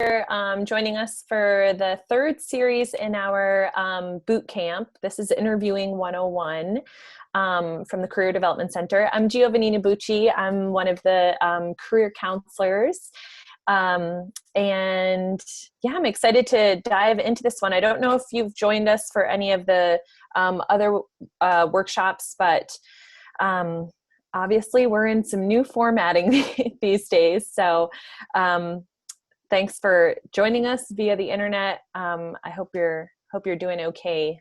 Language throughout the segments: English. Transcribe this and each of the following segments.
Joining us for the third series in our boot camp. This is Interviewing 101 from the Career Development Center. I'm Giovannina Bucci. I'm one of the career counselors. And yeah, I'm excited to dive into this one. I don't know if you've joined us for any of the other workshops, but obviously we're in some new formatting these days. So thanks for joining us via the internet. I hope you're doing okay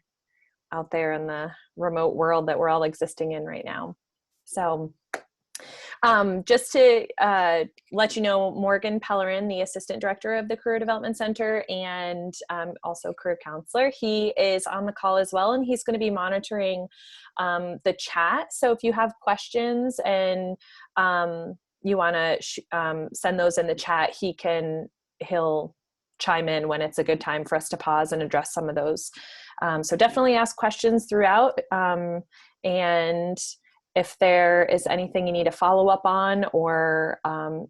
out there in the remote world that we're all existing in right now. So just to let you know, Morgan Pellerin, the Assistant Director of the Career Development Center and also career counselor, he is on the call as well, and he's going to be monitoring the chat. So if you have questions and you want to send those in the chat, he'll chime in when it's a good time for us to pause and address some of those. So definitely ask questions throughout. And if there is anything you need to follow up on or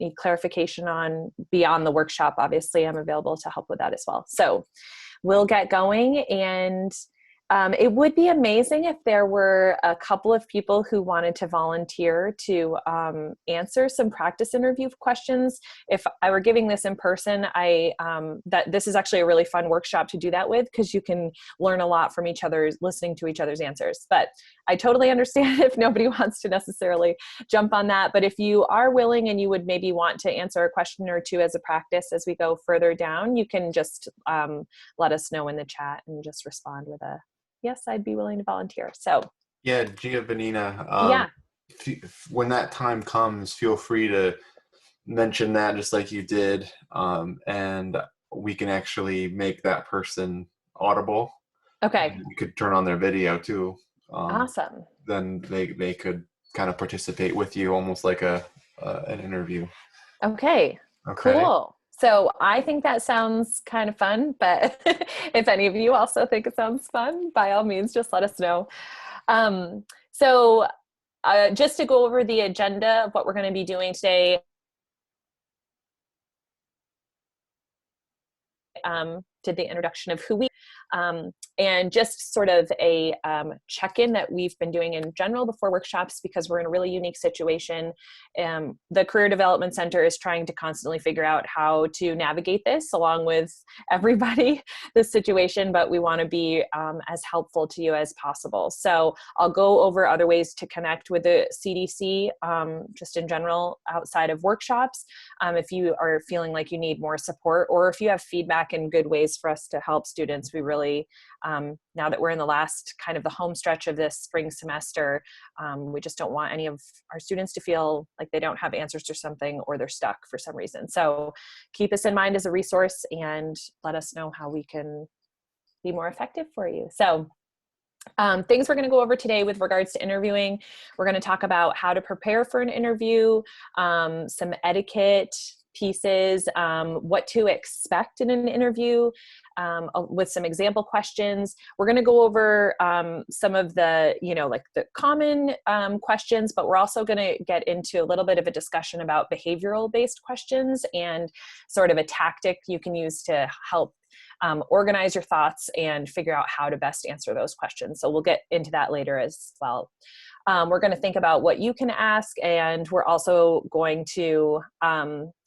need clarification on beyond the workshop, obviously I'm available to help with that as well. So we'll get going, and it would be amazing if there were a couple of people who wanted to volunteer to answer some practice interview questions. If I were giving this in person, that this is actually a really fun workshop to do that with, because you can learn a lot from each other, listening to each other's answers. But I totally understand if nobody wants to necessarily jump on that. But if you are willing and you would maybe want to answer a question or two as a practice as we go further down, you can just let us know in the chat and just respond with a yes, I'd be willing to volunteer. So yeah, Giovannina, yeah. when that time comes, feel free to mention that just like you did, and we can actually make that person audible. Okay. And we could turn on their video too. Awesome. Then they could kind of participate with you, almost like an interview. Okay. Cool. So I think that sounds kind of fun, but if any of you also think it sounds fun, by all means, just let us know. So just to go over the agenda of what we're going to be doing today, did the introduction of who we and just sort of a check-in that we've been doing in general before workshops, because we're in a really unique situation. The Career Development Center is trying to constantly figure out how to navigate this along with everybody, this situation, but we want to be as helpful to you as possible. So I'll go over other ways to connect with the CDC just in general outside of workshops. If you are feeling like you need more support, or if you have feedback and good ways for us to help students, we really, now that we're in the last kind of the home stretch of this spring semester, we just don't want any of our students to feel like they don't have answers to something or they're stuck for some reason. So keep us in mind as a resource and let us know how we can be more effective for you. So things we're going to go over today with regards to interviewing. We're going to talk about how to prepare for an interview, some etiquette pieces, what to expect in an interview, with some example questions. We're going to go over some of the, like the common questions, but we're also going to get into a little bit of a discussion about behavioral based questions and sort of a tactic you can use to help organize your thoughts and figure out how to best answer those questions. So we'll get into that later as well. We're going to think about what you can ask, and we're also going to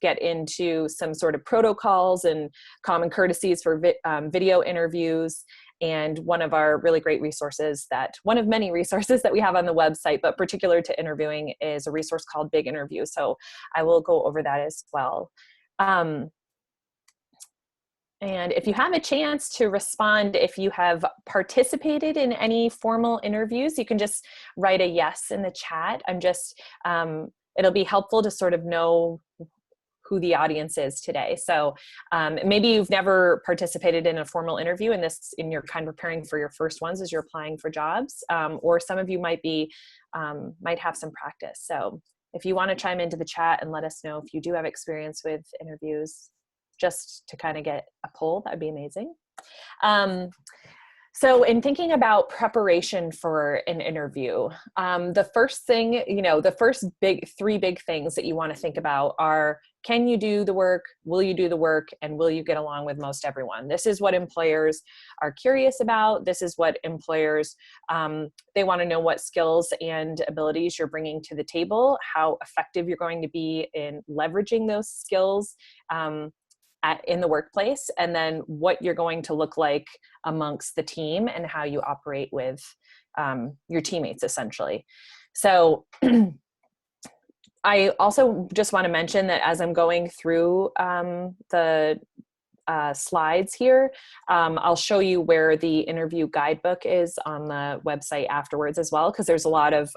get into some sort of protocols and common courtesies for video interviews. And one of our really great resources, one of many resources that we have on the website, but particular to interviewing, is a resource called Big Interview. So I will go over that as well. And if you have a chance to respond, if you have participated in any formal interviews, you can just write a yes in the chat. It'll be helpful to sort of know who the audience is today. So maybe you've never participated in a formal interview and you're kind of preparing for your first ones as you're applying for jobs, or some of you might have some practice. So if you want to chime into the chat and let us know if you do have experience with interviews, just to kind of get a poll, that'd be amazing. So in thinking about preparation for an interview, the first thing, the first three big things that you want to think about are, can you do the work? Will you do the work? And will you get along with most everyone? This is what employers are curious about. This is what employers, they want to know what skills and abilities you're bringing to the table, how effective you're going to be in leveraging those skills in the workplace, and then what you're going to look like amongst the team and how you operate with your teammates, essentially. So I also just want to mention that as I'm going through the slides here, I'll show you where the interview guidebook is on the website afterwards as well, because there's a lot of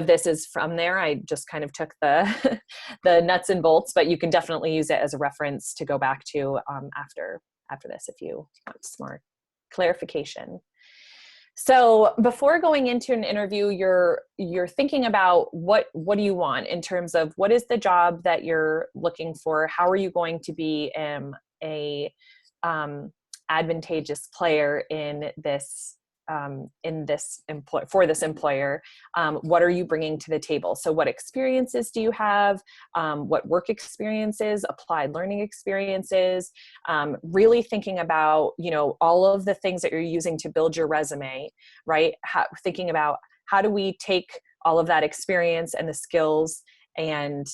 this is from there. I just kind of took the the nuts and bolts, but you can definitely use it as a reference to go back to after this if you want some more clarification. So before going into an interview, you're thinking about what do you want in terms of what is the job that you're looking for? How are you going to be a advantageous player in this for this employer? What are you bringing to the table? So what experiences do you have? What work experiences, applied learning experiences? Really thinking about, all of the things that you're using to build your resume, right? Thinking about how do we take all of that experience and the skills and,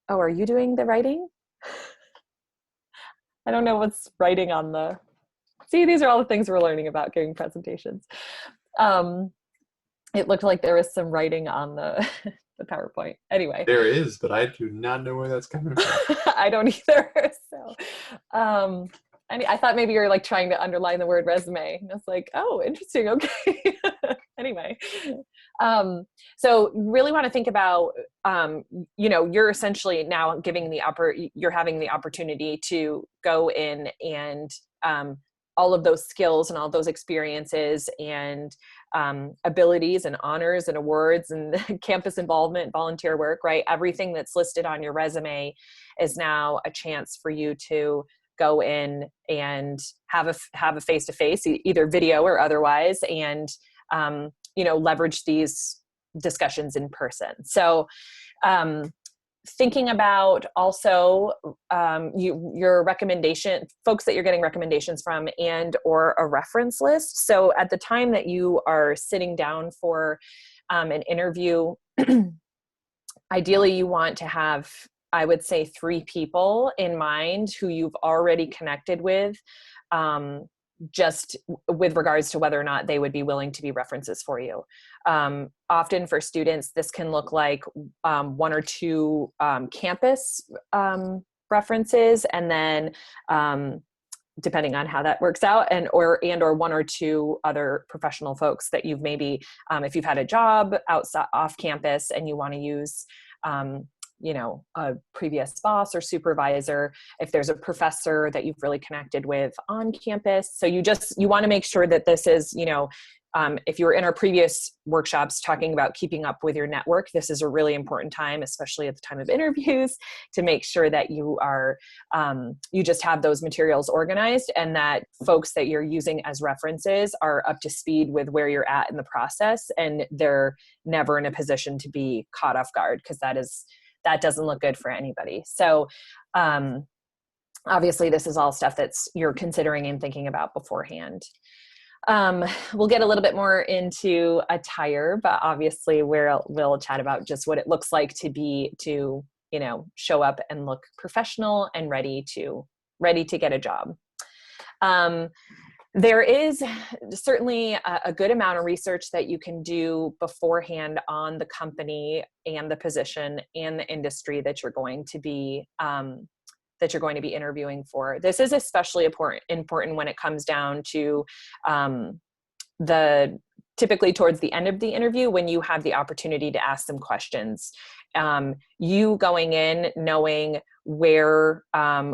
oh, are you doing the writing? I don't know what's writing on the, see, these are all the things we're learning about giving presentations. It looked like there was some writing on the, the PowerPoint. Anyway. There is, but I do not know where that's coming from. I don't either. So, I thought maybe you're like trying to underline the word resume. And I was like, oh, interesting. Okay. Anyway. So really want to think about, you're essentially now you're having the opportunity to go in and, all of those skills and all those experiences and abilities and honors and awards and campus involvement, volunteer work, right? Everything that's listed on your resume is now a chance for you to go in and have a face-to-face, either video or otherwise, and leverage these discussions in person. So thinking about also your recommendation, folks that you're getting recommendations from, and or a reference list. So at the time that you are sitting down for an interview, ideally you want to have, I would say, 3 people in mind who you've already connected with, just with regards to whether or not they would be willing to be references for you. Often for students, this can look like 1 or 2 campus references, and then depending on how that works out, and or 1 or 2 other professional folks that you've maybe, if you've had a job outside off campus and you want to use a previous boss or supervisor, if there's a professor that you've really connected with on campus. So you want to make sure that this is, if you were in our previous workshops talking about keeping up with your network, this is a really important time, especially at the time of interviews, to make sure that you are, you just have those materials organized, and that folks that you're using as references are up to speed with where you're at in the process, and they're never in a position to be caught off guard, because that doesn't look good for anybody. So obviously this is all stuff that's you're considering and thinking about beforehand. We'll get a little bit more into attire, but obviously we'll chat about just what it looks like to show up and look professional and ready to get a job. There is certainly a good amount of research that you can do beforehand on the company and the position and the industry that you're going to be interviewing for. This is especially important when it comes down to typically towards the end of the interview, when you have the opportunity to ask them questions. You going in knowing where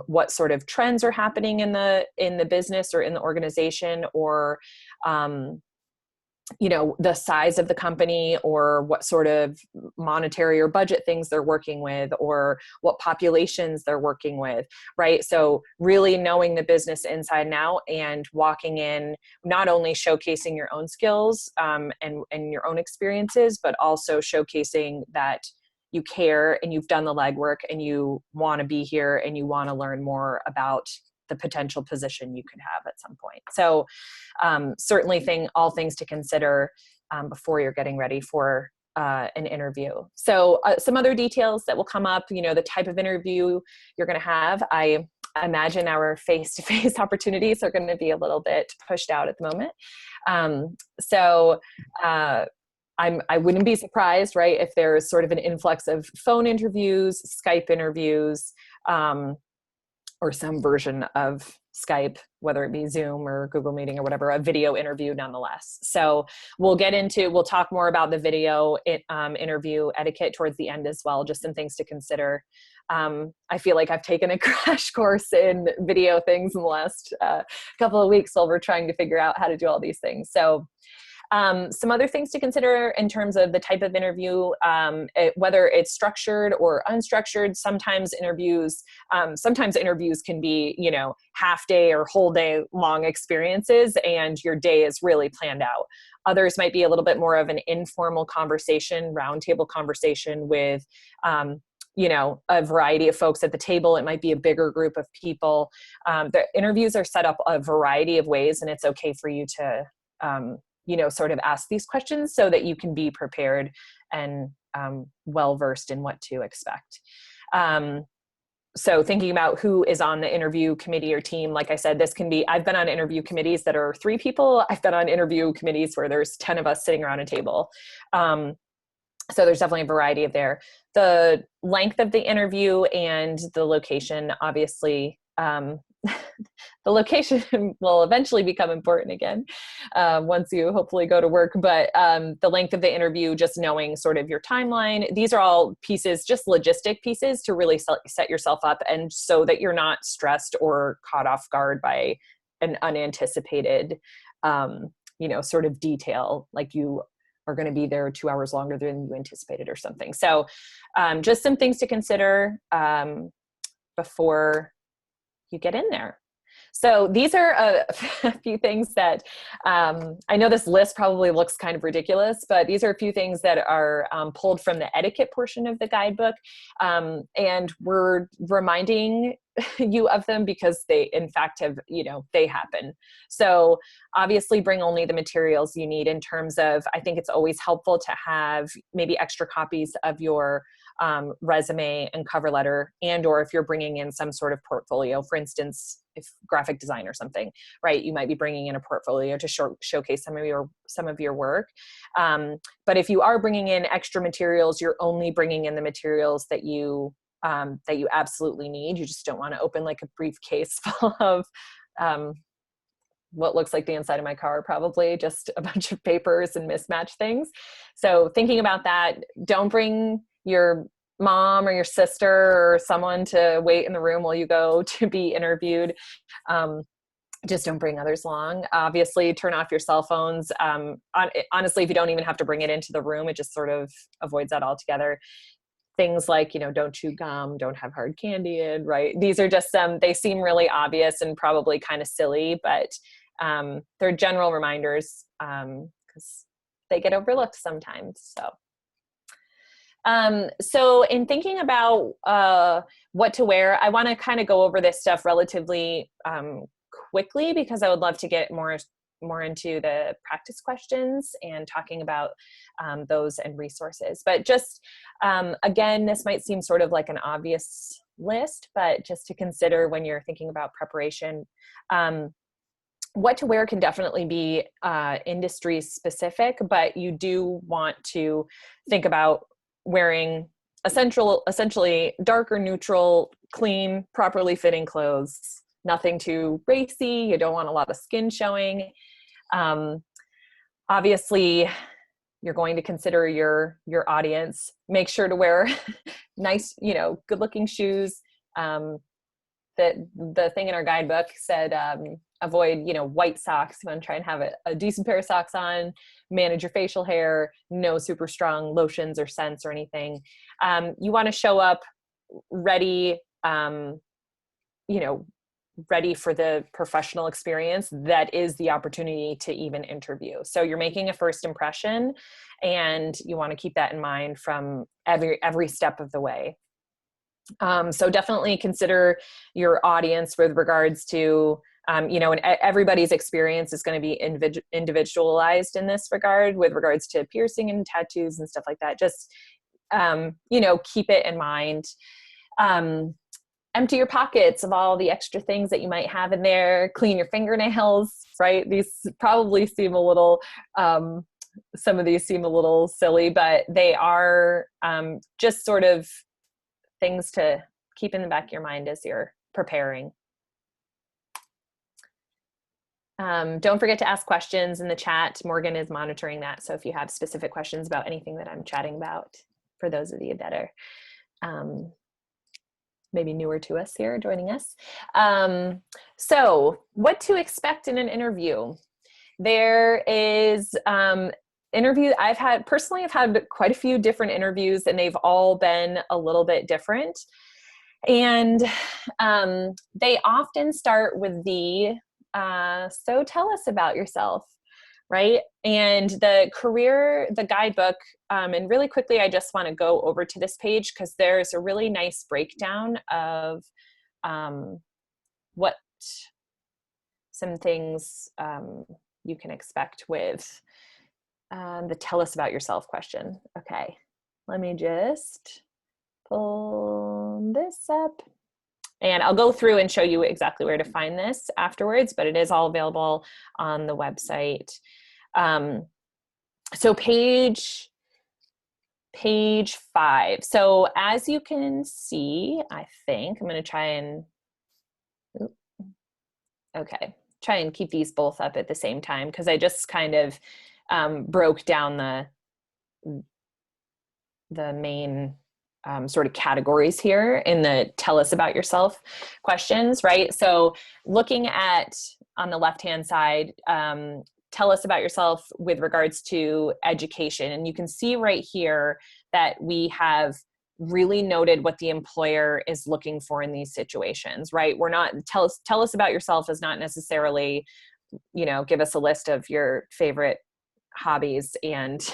what sort of trends are happening in the business or in the organization, or the size of the company, or what sort of monetary or budget things they're working with, or what populations they're working with, right? So really knowing the business inside and out, and walking in, not only showcasing your own skills and your own experiences, but also showcasing that you care and you've done the legwork and you want to be here and you want to learn more about the potential position you could have at some point. So certainly all things to consider before you're getting ready for an interview. So some other details that will come up, the type of interview you're going to have. I imagine our face-to-face opportunities are going to be a little bit pushed out at the moment. I wouldn't be surprised, right, if there's sort of an influx of phone interviews, Skype interviews, or some version of Skype, whether it be Zoom or Google Meeting or whatever, a video interview nonetheless. So we'll talk more about the video interview etiquette towards the end as well, just some things to consider. I feel like I've taken a crash course in video things in the last couple of weeks while we're trying to figure out how to do all these things. So some other things to consider in terms of the type of interview, whether it's structured or unstructured. Sometimes interviews can be, half day or whole day long experiences, and your day is really planned out. Others might be a little bit more of an informal conversation, roundtable conversation with, a variety of folks at the table. It might be a bigger group of people. The interviews are set up a variety of ways, and it's okay for you to, sort of ask these questions so that you can be prepared and well-versed in what to expect. So thinking about who is on the interview committee or team, like I said, I've been on interview committees that are 3 people. I've been on interview committees where there's 10 of us sitting around a table. So there's definitely a variety of there. The length of the interview and the location, obviously, the location will eventually become important again once you hopefully go to work. But the length of the interview, just knowing sort of your timeline, these are all pieces, just logistic pieces to really set yourself up, and so that you're not stressed or caught off guard by an unanticipated, sort of detail, like you are going to be there 2 hours longer than you anticipated or something. So just some things to consider before you get in there. So these are a few things that I know this list probably looks kind of ridiculous, but these are a few things that are pulled from the etiquette portion of the guidebook. And we're reminding you of them because they, in fact, they happen. So obviously bring only the materials you need in terms of, I think it's always helpful to have maybe extra copies of your resume and cover letter, and or if you're bringing in some sort of portfolio, for instance, if graphic design or something, right, you might be bringing in a portfolio to showcase some of your work. But if you are bringing in extra materials, you're only bringing in the materials that you absolutely need. You just don't want to open like a briefcase full of what looks like the inside of my car, probably just a bunch of papers and mismatched things. So thinking about that, don't bring your mom or your sister or someone to wait in the room while you go to be interviewed. Just don't bring others along. Obviously, turn off your cell phones. Honestly, if you don't even have to bring it into the room, it just sort of avoids that altogether. Things like, don't chew gum, don't have hard candy in, right? These are just they seem really obvious and probably kind of silly, but they're general reminders because they get overlooked sometimes. So in thinking about what to wear, I want to kind of go over this stuff relatively quickly because I would love to get more into the practice questions and talking about those and resources. But just, again, this might seem sort of like an obvious list, but just to consider when you're thinking about preparation. What to wear can definitely be industry specific, but you do want to think about wearing essentially dark or neutral, clean, properly fitting clothes. Nothing too racy. You don't want a lot of skin showing. Obviously, you're going to consider your audience. Make sure to wear nice, good looking shoes. the thing in our guidebook said, avoid, white socks. You want to try and have a decent pair of socks on, manage your facial hair, no super strong lotions or scents or anything. You want to show up ready, ready for the professional experience that is the opportunity to even interview. So you're making a first impression, and you want to keep that in mind from every step of the way. So definitely consider your audience with regards to, and everybody's experience is going to be individualized in this regard with regards to piercing and tattoos and stuff like that. Just, keep it in mind. Empty your pockets of all the extra things that you might have in there. Clean your fingernails, right? These probably seem a little, some of these seem a little silly, but they are just sort of things to keep in the back of your mind as you're preparing. Don't forget to ask questions in the chat. Morgan is monitoring that. So if you have specific questions about anything that I'm chatting about, for those of you that are maybe newer to us here, joining us. So what to expect in an interview? There is I've had quite a few different interviews, and they've all been a little bit different. And they often start with so tell us about yourself, right? And the guidebook, and really quickly, I just want to go over to this page because there's a really nice breakdown of what some things you can expect with the tell us about yourself question. Okay, let me just pull this up. And I'll go through and show you exactly where to find this afterwards, but it is all available on the website. So page 5. So as you can see, I think I'm going to try and, try and keep these both up at the same time, because I just kind of broke down the main sort of categories here in the tell us about yourself questions, right? So looking at, on the left-hand side, tell us about yourself with regards to education. And you can see right here that we have really noted what the employer is looking for in these situations, right? We're not, tell us about yourself is not necessarily, give us a list of your favorite hobbies and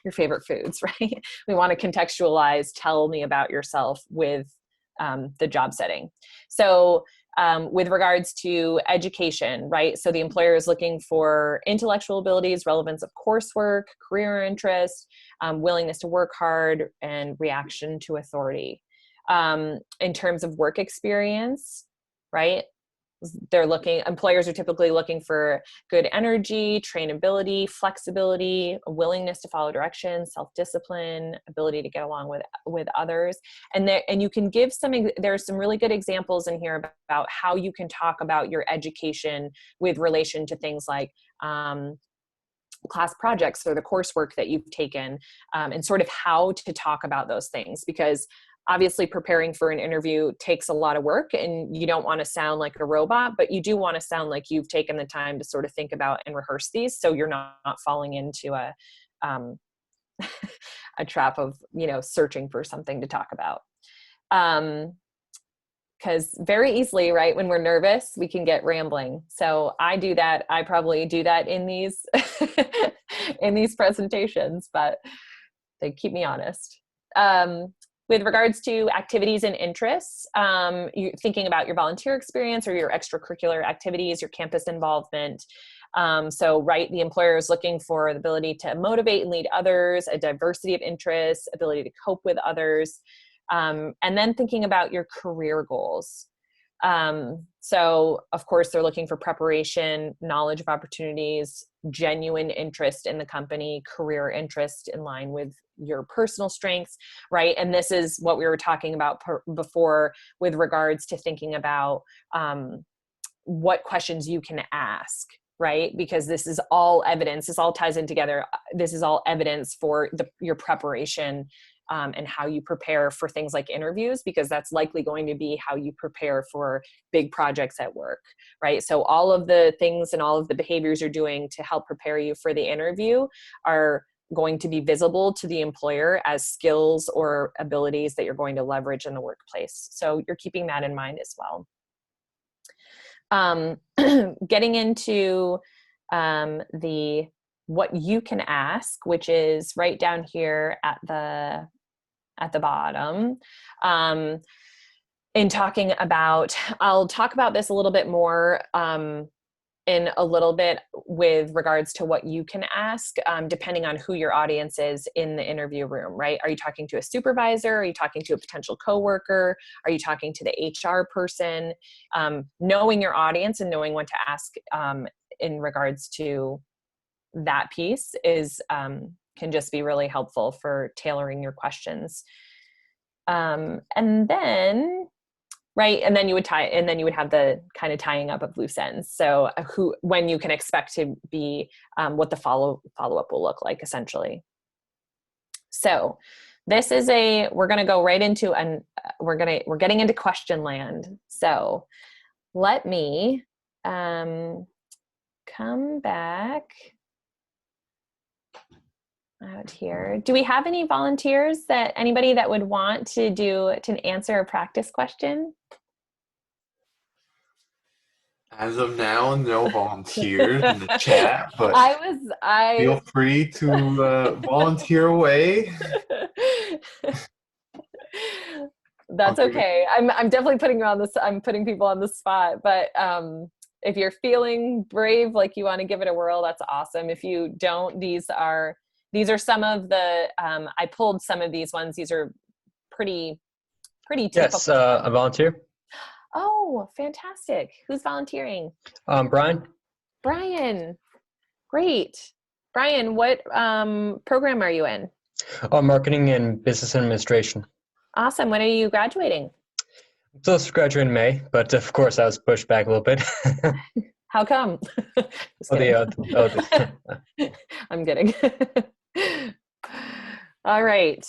your favorite foods, right? We want to contextualize, tell me about yourself with the job setting. So with regards to education, right? So the employer is looking for intellectual abilities, relevance of coursework, career interest, willingness to work hard, and reaction to authority. In terms of work experience, right? Employers are typically looking for good energy, trainability, flexibility, a willingness to follow directions, self-discipline, ability to get along with others. And you can give there's some really good examples in here about how you can talk about your education with relation to things like class projects or the coursework that you've taken, and sort of how to talk about those things, because obviously preparing for an interview takes a lot of work, and you don't want to sound like a robot, but you do want to sound like you've taken the time to sort of think about and rehearse these, so you're not falling into a trap of, searching for something to talk about. Because very easily, right, when we're nervous, we can get rambling. So I do that. I probably do that in these in these presentations, but they keep me honest. With regards to activities and interests, you're thinking about your volunteer experience or your extracurricular activities, your campus involvement. Right, the employer is looking for the ability to motivate and lead others, a diversity of interests, ability to cope with others, and then thinking about your career goals. So of course, they're looking for preparation, knowledge of opportunities, genuine interest in the company, career interest in line with your personal strengths, right? And this is what we were talking about before with regards to thinking about what questions you can ask, right? Because this is all evidence. This all ties in together. This is all evidence for your preparation and how you prepare for things like interviews, because that's likely going to be how you prepare for big projects at work, right? So all of the things and all of the behaviors you're doing to help prepare you for the interview are going to be visible to the employer as skills or abilities that you're going to leverage in the workplace. So you're keeping that in mind as well. Getting into the what you can ask, which is right down here at the bottom. In talking about, I'll talk about this a little bit more in a little bit with regards to what you can ask, depending on who your audience is in the interview room, right? Are you talking to a supervisor? Are you talking to a potential coworker? Are you talking to the HR person? Knowing your audience and knowing what to ask in regards to that piece is can just be really helpful for tailoring your questions. And then you would have the kind of tying up of loose ends. So when you can expect to be, what the follow-up will look like, essentially. So this is we're going to go right into, we're getting into question land. So let me come back out here. Do we have any volunteers anybody that would want to answer a practice question? As of now, no volunteers in the chat, but feel free to volunteer away. That's okay. I'm definitely putting people on the spot, but if you're feeling brave, like you want to give it a whirl, that's awesome. If you don't, these are some of the, I pulled some of these ones. These are pretty typical. Yes, a volunteer. Oh, fantastic. Who's volunteering? Brian. Brian. Great. Brian, what program are you in? Marketing and business administration. Awesome. When are you graduating? I'm supposed to graduate in May, but of course I was pushed back a little bit. How come? I'm kidding. All right.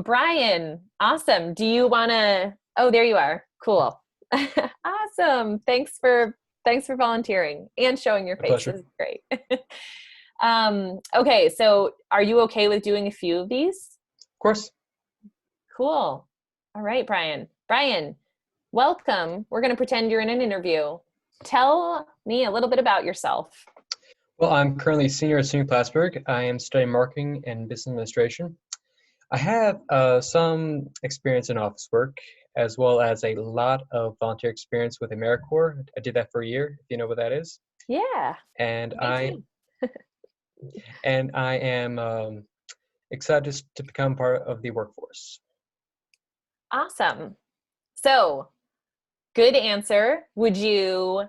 Brian, awesome. Do you want to, oh, there you are. Cool. Awesome. Thanks for volunteering and showing your face. This is great. Okay. So are you okay with doing a few of these? Of course. Cool. All right, Brian. Brian, welcome. We're going to pretend you're in an interview. Tell me a little bit about yourself. Well, I'm currently a senior at SUNY Plattsburgh. I am studying marketing and business administration. I have some experience in office work, as well as a lot of volunteer experience with AmeriCorps. I did that for a year, if you know what that is. Yeah. And I am excited to become part of the workforce. Awesome. So, good answer. Would you,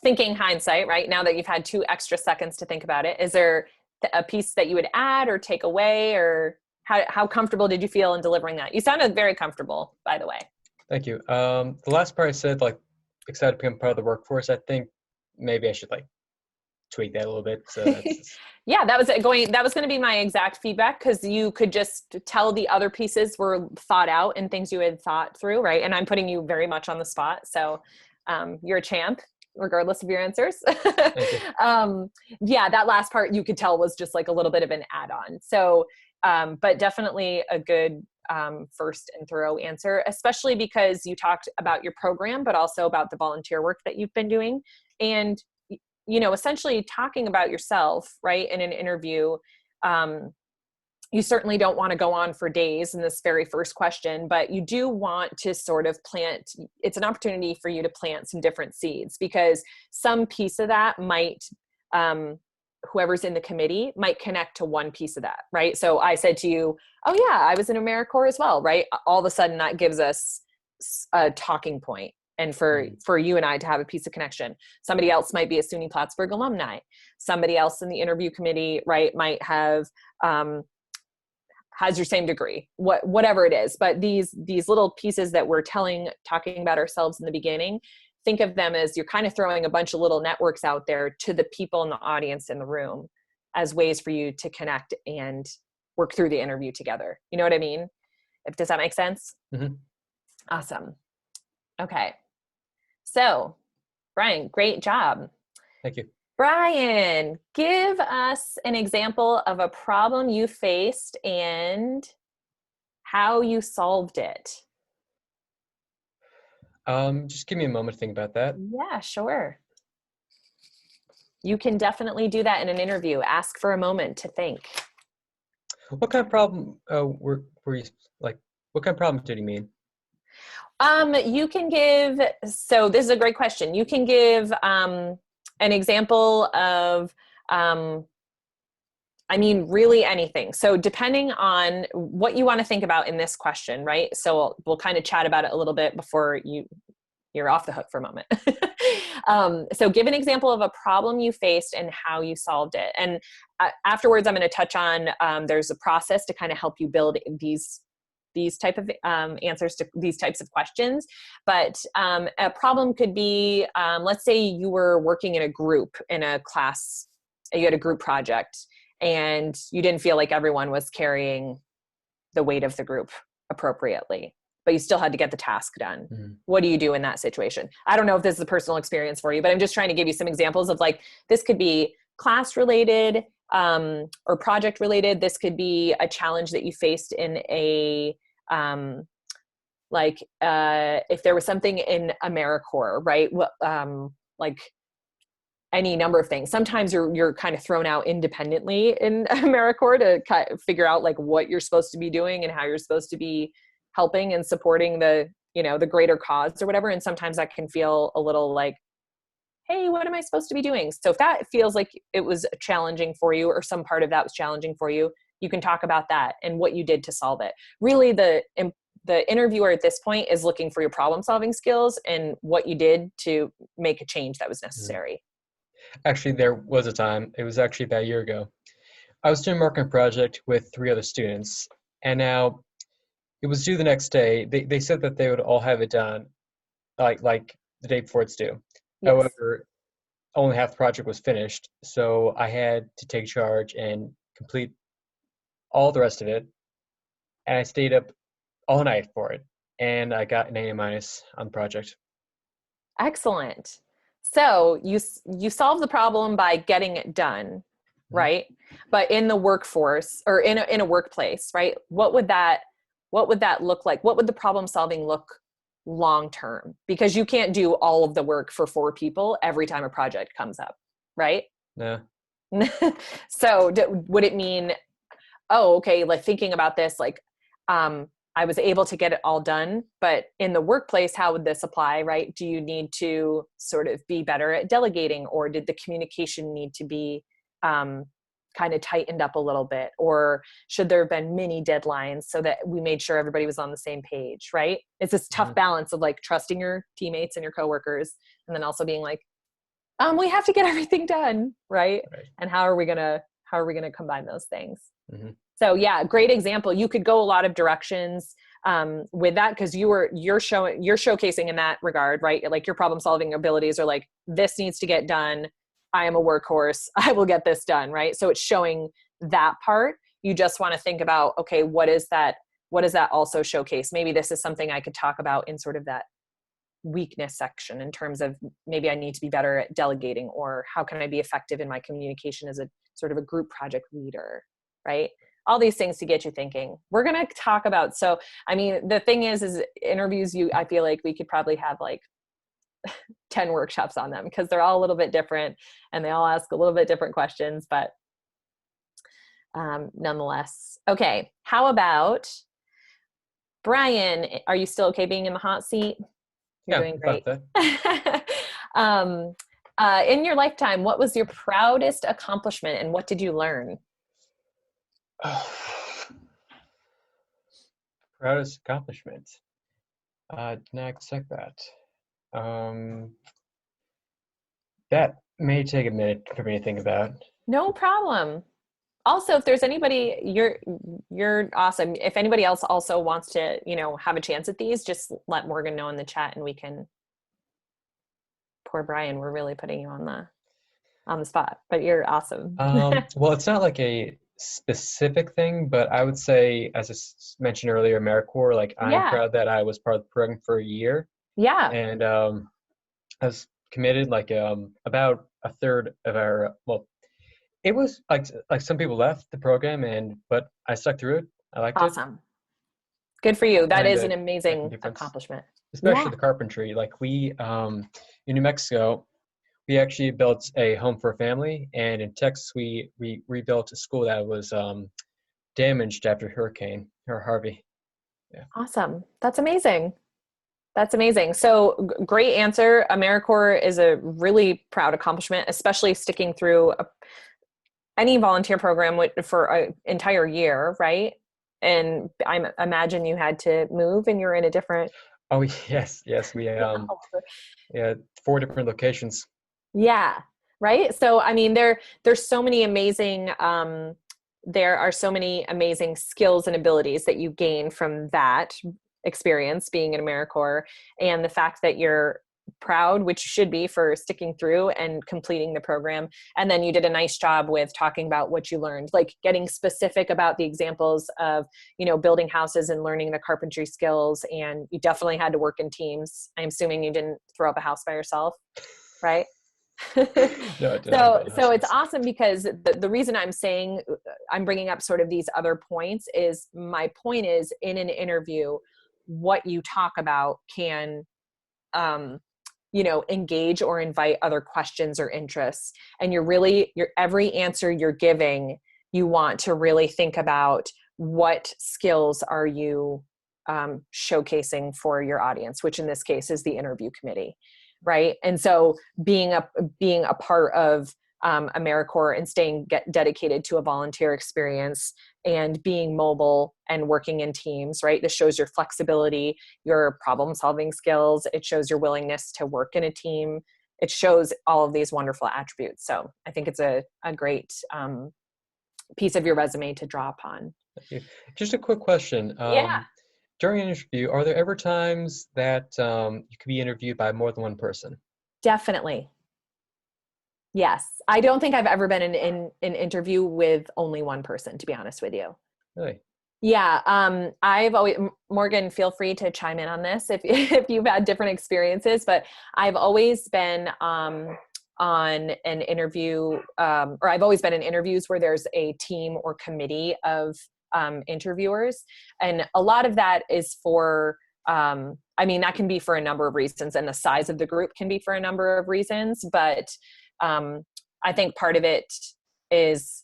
thinking hindsight, right, now that you've had 2 extra seconds to think about it, is there a piece that you would add or take away, or how comfortable did you feel in delivering that? You sounded very comfortable, by the way. Thank you. The last part I said, excited to become part of the workforce, I think maybe I should tweak that a little bit. So yeah, that was going to be my exact feedback, because you could just tell the other pieces were thought out and things you had thought through, right? And I'm putting you very much on the spot. So you're a champ, regardless of your answers. Yeah, that last part you could tell was just a little bit of an add-on. So, but definitely a good first and thorough answer, especially because you talked about your program, but also about the volunteer work that you've been doing. And, essentially talking about yourself, right, in an interview, you certainly don't want to go on for days in this very first question, but you do want to sort of it's an opportunity for you to plant some different seeds, because some piece of that might, whoever's in the committee might connect to one piece of that, right? So I said to you, oh yeah, I was in AmeriCorps as well, right? All of a sudden that gives us a talking point. And for you and I to have a piece of connection. Somebody else might be a SUNY Plattsburgh alumni. Somebody else in the interview committee, right, might have, has your same degree, whatever it is. But these little pieces that we're talking about ourselves in the beginning, think of them as you're kind of throwing a bunch of little networks out there to the people in the audience in the room as ways for you to connect and work through the interview together. You know what I mean? Does that make sense? Mm-hmm. Awesome. Okay. So, Brian, great job. Thank you. Brian, give us an example of a problem you faced and how you solved it. Just give me a moment to think about that. Yeah, sure. You can definitely do that in an interview. Ask for a moment to think. What kind of problem were you like? What kind of problem did you mean? You can give, so this is a great question. You can give an example of, really anything. So depending on what you want to think about in this question, right? So we'll kind of chat about it a little bit before you're off the hook for a moment. So give an example of a problem you faced and how you solved it. And afterwards, I'm going to touch on, there's a process to kind of help you build these type of answers to these types of questions. But a problem could be, let's say you were working in a group in a class, you had a group project, and you didn't feel like everyone was carrying the weight of the group appropriately, but you still had to get the task done. Mm-hmm. What do you do in that situation? I don't know if this is a personal experience for you, but I'm just trying to give you some examples of, like, this could be class related or project related. This could be a challenge that you faced in a, if there was something in AmeriCorps, right? Like any number of things. Sometimes you're kind of thrown out independently in AmeriCorps to kind of figure out like what you're supposed to be doing and how you're supposed to be helping and supporting the greater cause or whatever. And sometimes that can feel a little like, hey, what am I supposed to be doing? So if that feels like it was challenging for you, or some part of that was challenging for you, you can talk about that and what you did to solve it. Really, the interviewer at this point is looking for your problem solving skills and what you did to make a change that was necessary. Actually, there was a time, it was actually about a year ago. I was doing a marketing project with 3 other students, and now it was due the next day. They said that they would all have it done like the day before it's due. Yes. However, only half the project was finished, so I had to take charge and complete all the rest of it. And I stayed up all night for it, and I got an A- on the project. Excellent. So you solve the problem by getting it done, right? But in the workforce or in a workplace, right? What would that look like? What would the problem solving look long term? Because you can't do all of the work for 4 people every time a project comes up, right? No. So would it mean, oh, okay, like thinking about this, like, I was able to get it all done, but in the workplace, how would this apply, right? Do you need to sort of be better at delegating, or did the communication need to be kind of tightened up a little bit? Or should there have been mini deadlines so that we made sure everybody was on the same page, right? It's this tough balance of like trusting your teammates and your coworkers, and then also being like, we have to get everything done, right? And how are we gonna combine those things? Mm-hmm. So yeah, great example. You could go a lot of directions with that, because you're showcasing in that regard, right? Like your problem solving abilities are like, this needs to get done. I am a workhorse. I will get this done, right? So it's showing that part. You just want to think about, okay, what does that also showcase? Maybe this is something I could talk about in sort of that weakness section, in terms of maybe I need to be better at delegating, or how can I be effective in my communication as a sort of a group project leader, right? All these things to get you thinking. We're going to talk about, so, I mean, the thing is interviews, I feel like we could probably have like 10 workshops on them, because they're all a little bit different and they all ask a little bit different questions, but nonetheless. Okay. How about Brian? Are you still okay being in the hot seat? You're doing great. In your lifetime, what was your proudest accomplishment and what did you learn? Proudest accomplishment. Did not expect that. That may take a minute for me to think about. No problem. Also, if there's anybody, you're awesome. If anybody else also wants to, have a chance at these, just let Morgan know in the chat and we can. Poor Brian, we're really putting you on the spot, but you're awesome. Well, it's not like a specific thing, but I would say, as mentioned earlier, AmeriCorps, like I'm Yeah. proud that I was part of the program for a year, Yeah. and I was committed. Like about a third of our, well, it was like some people left the program, but I stuck through it. I liked it, Awesome. Good for you. That and is an making a amazing difference, accomplishment. especially Yeah. the carpentry. Like in New Mexico, we actually built a home for a family, and in Texas, we rebuilt a school that was damaged after Hurricane or Harvey. Yeah. Awesome. That's amazing. That's amazing. So great answer. AmeriCorps is a really proud accomplishment, especially sticking through any volunteer program for an entire year, right? And I imagine you had to move and you're in a different. Oh yes, we yeah, 4 different locations. Yeah, right. So I mean, there's so many amazing. There are so many amazing skills and abilities that you gain from that experience being in AmeriCorps, and the fact that you're proud, which you should be, for sticking through and completing the program. And then you did a nice job with talking about what you learned, like getting specific about the examples of, building houses and learning the carpentry skills. And you definitely had to work in teams. I'm assuming you didn't throw up a house by yourself, right? No, I did not so build so it's houses. awesome, because the reason I'm bringing up sort of these other points is, my point is, in an interview, what you talk about can engage or invite other questions or interests. And your every answer you're giving, you want to really think about what skills are you showcasing for your audience, which in this case is the interview committee, right? And so being a part of AmeriCorps and staying dedicated to a volunteer experience and being mobile and working in teams, right? This shows your flexibility, your problem solving skills. It shows your willingness to work in a team. It shows all of these wonderful attributes. So I think it's a great piece of your resume to draw upon. Thank you. Just a quick question. Yeah, During an interview, are there ever times that you could be interviewed by more than one person? definitely. Yes. I don't think I've ever been in an interview with only one person, to be honest with you. Really? Yeah. I've always, Morgan, feel free to chime in on this if if you've had different experiences, but I've always been on an interview, or I've always been in interviews where there's a team or committee of interviewers. And a lot of that is for, that can be for a number of reasons, and the size of the group can be for a number of reasons. But I think part of it is,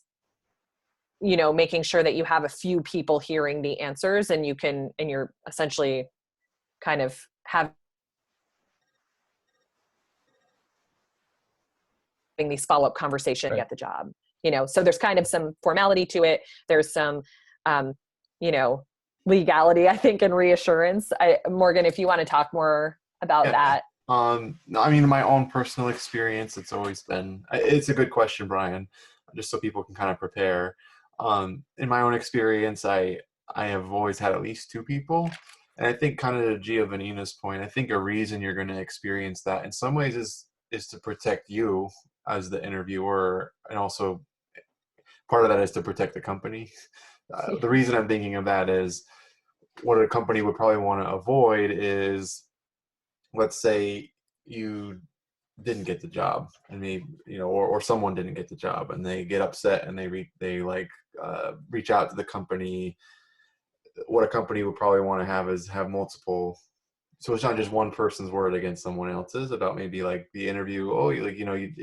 making sure that you have a few people hearing the answers, and you're essentially kind of having these follow-up conversations to Right. get the job, so there's kind of some formality to it. There's some, legality, I think, and reassurance. Morgan, if you want to talk more about that. In my own personal experience, it's a good question, Brian, just so people can kind of prepare. In my own experience, I have always had at least 2 people. And I think, kind of to Giovannina's point, I think a reason you're going to experience that in some ways is to protect you as the interviewer. And also part of that is to protect the company. The reason I'm thinking of that is, what a company would probably want to avoid is, let's say you didn't get the job, and maybe, or someone didn't get the job, and they get upset, and they reach out to the company. What a company would probably want to have multiple, so it's not just one person's word against someone else's about maybe like the interview. Oh, it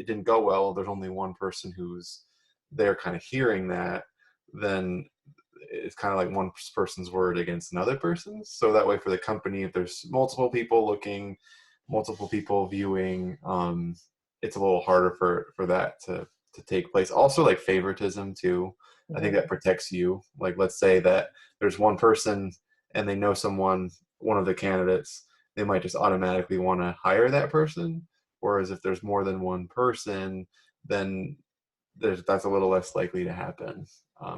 didn't go well. There's only one person who's there kind of hearing that. Then it's kind of like one person's word against another person's. So that way, for the company, if there's multiple people looking, multiple people viewing, it's a little harder for that to take place. Also, like favoritism too. I think that protects you. Like, let's say that there's one person and they know one of the candidates, they might just automatically want to hire that person. Whereas if there's more than one person, then that's a little less likely to happen.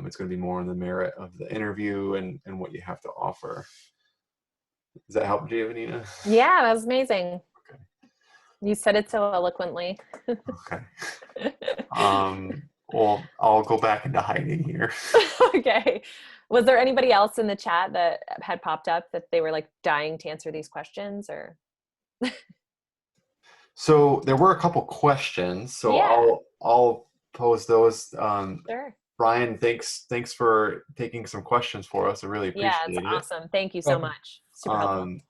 It's going to be more on the merit of the interview and what you have to offer. Does that help, Giovannina? Yeah, that was amazing. Okay. You said it so eloquently. Okay. Well, I'll go back into hiding here. Okay. Was there anybody else in the chat that had popped up that they were like dying to answer these questions or? So there were a couple questions, so Yeah, I'll pose those. sure. Brian, thanks for taking some questions for us. I really Yeah, it's appreciate it. awesome. Thank you so Welcome. much. Super helpful. Um,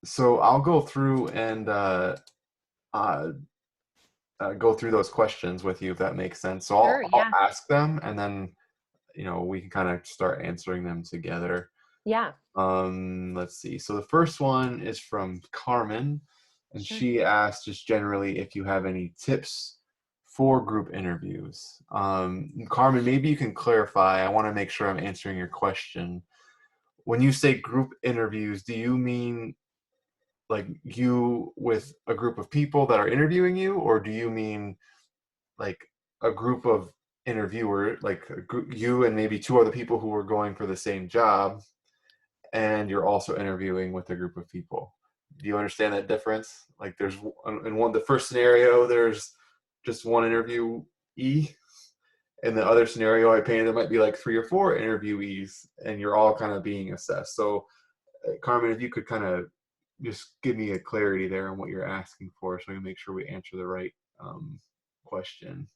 so I'll go through and uh, go through those questions with you if that makes sense. So Sure, I'll yeah. ask them, and then we can kind of start answering them together. Yeah, Let's see. So the first one is from Carmen, and sure. she asked just generally if you have any tips for group interviews. Carmen, maybe you can clarify. I want to make sure I'm answering your question. When you say group interviews, do you mean like you with a group of people that are interviewing you, or do you mean like a group of like a group, you and maybe two other people who are going for the same job, and you're also interviewing with a group of people? Do you understand that difference? Like there's in the first scenario, there's just one interviewee. In the other scenario I painted, there might be like 3 or 4 interviewees, and you're all kind of being assessed. So, Carmen, if you could kind of just give me a clarity there on what you're asking for, so we can make sure we answer the right question.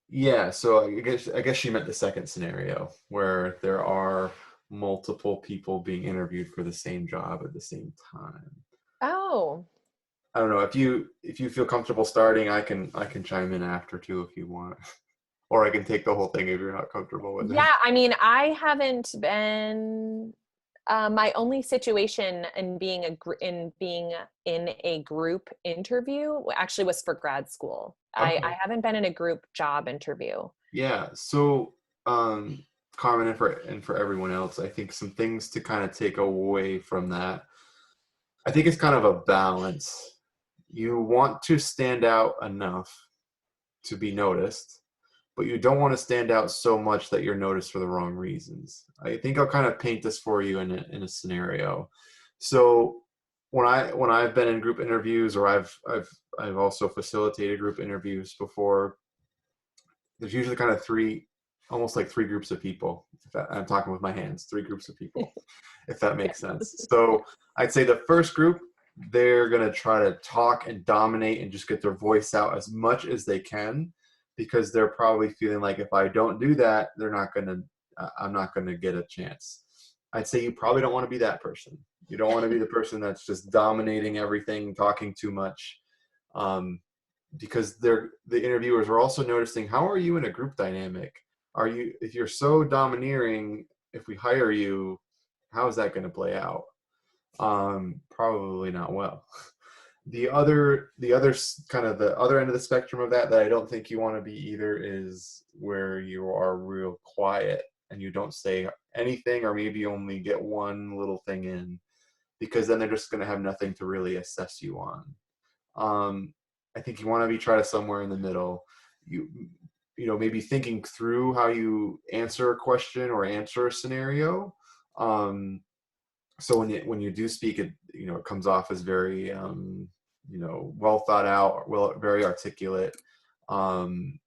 Yeah, so I guess she meant the second scenario where there are multiple people being interviewed for the same job at the same time. Oh, I don't know if you feel comfortable starting. I can chime in after too if you want, or I can take the whole thing if you're not comfortable with it. yeah. I mean, I haven't been. My only situation in being in a group interview actually was for grad school. I Okay. haven't been in a group job interview. Yeah. So, Carmen, and for everyone else, I think some things to kind of take away from that. I think it's kind of a balance. You want to stand out enough to be noticed, but you don't want to stand out so much that you're noticed for the wrong reasons. I think I'll kind of paint this for you in a scenario. So when I've been in group interviews, or I've also facilitated group interviews before, there's usually kind of almost like 3 groups of people. I'm talking with my hands, 3 groups of people, if that Okay. makes sense. So I'd say the first group, they're going to try to talk and dominate and just get their voice out as much as they can, because they're probably feeling like if I don't do that, I'm not going to get a chance. I'd say you probably don't want to be that person. You don't want to be the person that's just dominating everything, talking too much. Because the interviewers are also noticing, how are you in a group dynamic? If you're so domineering, if we hire you, how is that going to play out? Probably not well. Kind of the other end of the spectrum of that I don't think you want to be either is where you are real quiet and you don't say anything, or maybe only get one little thing in, because then they're just going to have nothing to really assess you on. I think you want to be try to somewhere in the middle. You maybe thinking through how you answer a question or answer a scenario. So when you do speak, it comes off as very well thought out, very articulate, and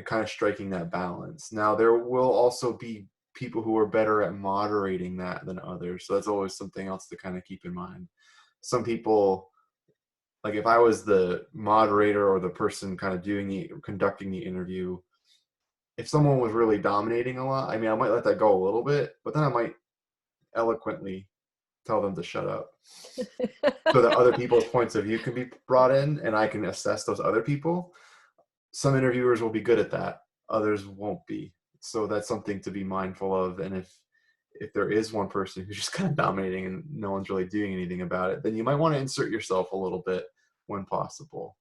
kind of striking that balance. Now there will also be people who are better at moderating that than others, so that's always something else to kind of keep in mind. Some people, like if I was the moderator or the person kind of conducting the interview, if someone was really dominating a lot, I mean, I might let that go a little bit, but then I might eloquently tell them to shut up so that other people's points of view can be brought in and I can assess those other people. Some interviewers will be good at that, others won't be. So that's something to be mindful of. And if there is one person who's just kind of dominating and no one's really doing anything about it, then you might want to insert yourself a little bit when possible.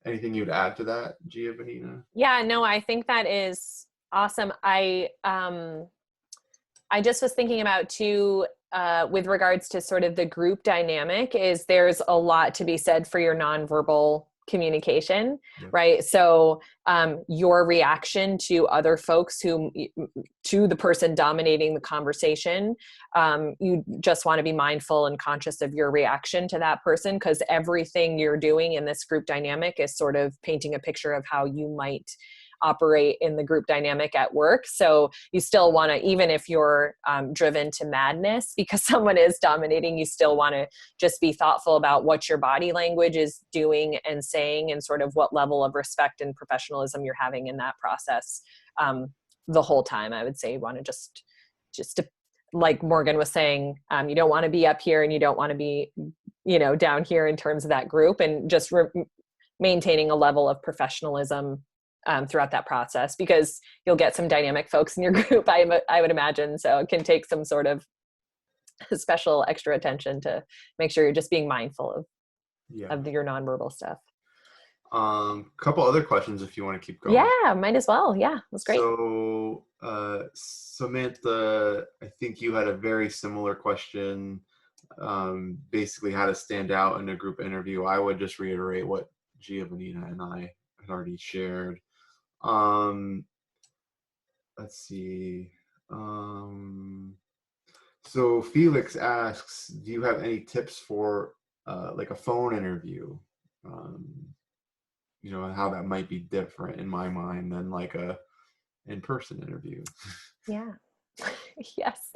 Anything you'd add to that, Gia Benina? Yeah, no, I think that is awesome. I just was thinking about too, with regards to sort of the group dynamic, is there's a lot to be said for your nonverbal communication, Yeah. right? So your reaction to other folks to the person dominating the conversation, you just want to be mindful and conscious of your reaction to that person, because everything you're doing in this group dynamic is sort of painting a picture of how you might operate in the group dynamic at work. So you still want to, even if you're driven to madness because someone is dominating, you still want to just be thoughtful about what your body language is doing and saying, and sort of what level of respect and professionalism you're having in that process the whole time. I would say you want to just to, like Morgan was saying, you don't want to be up here and you don't want to be, down here in terms of that group, and just maintaining a level of professionalism throughout that process, because you'll get some dynamic folks in your group, I would imagine. So it can take some sort of special extra attention to make sure you're just being mindful of your nonverbal stuff. Couple other questions if you want to keep going. Yeah, might as well. Yeah, that's great. So, Samantha, I think you had a very similar question, basically how to stand out in a group interview. I would just reiterate what Giovanina and I had already shared. Let's see. So Felix asks, do you have any tips for like a phone interview? How that might be different in my mind than like a in-person interview. Yeah. Yes.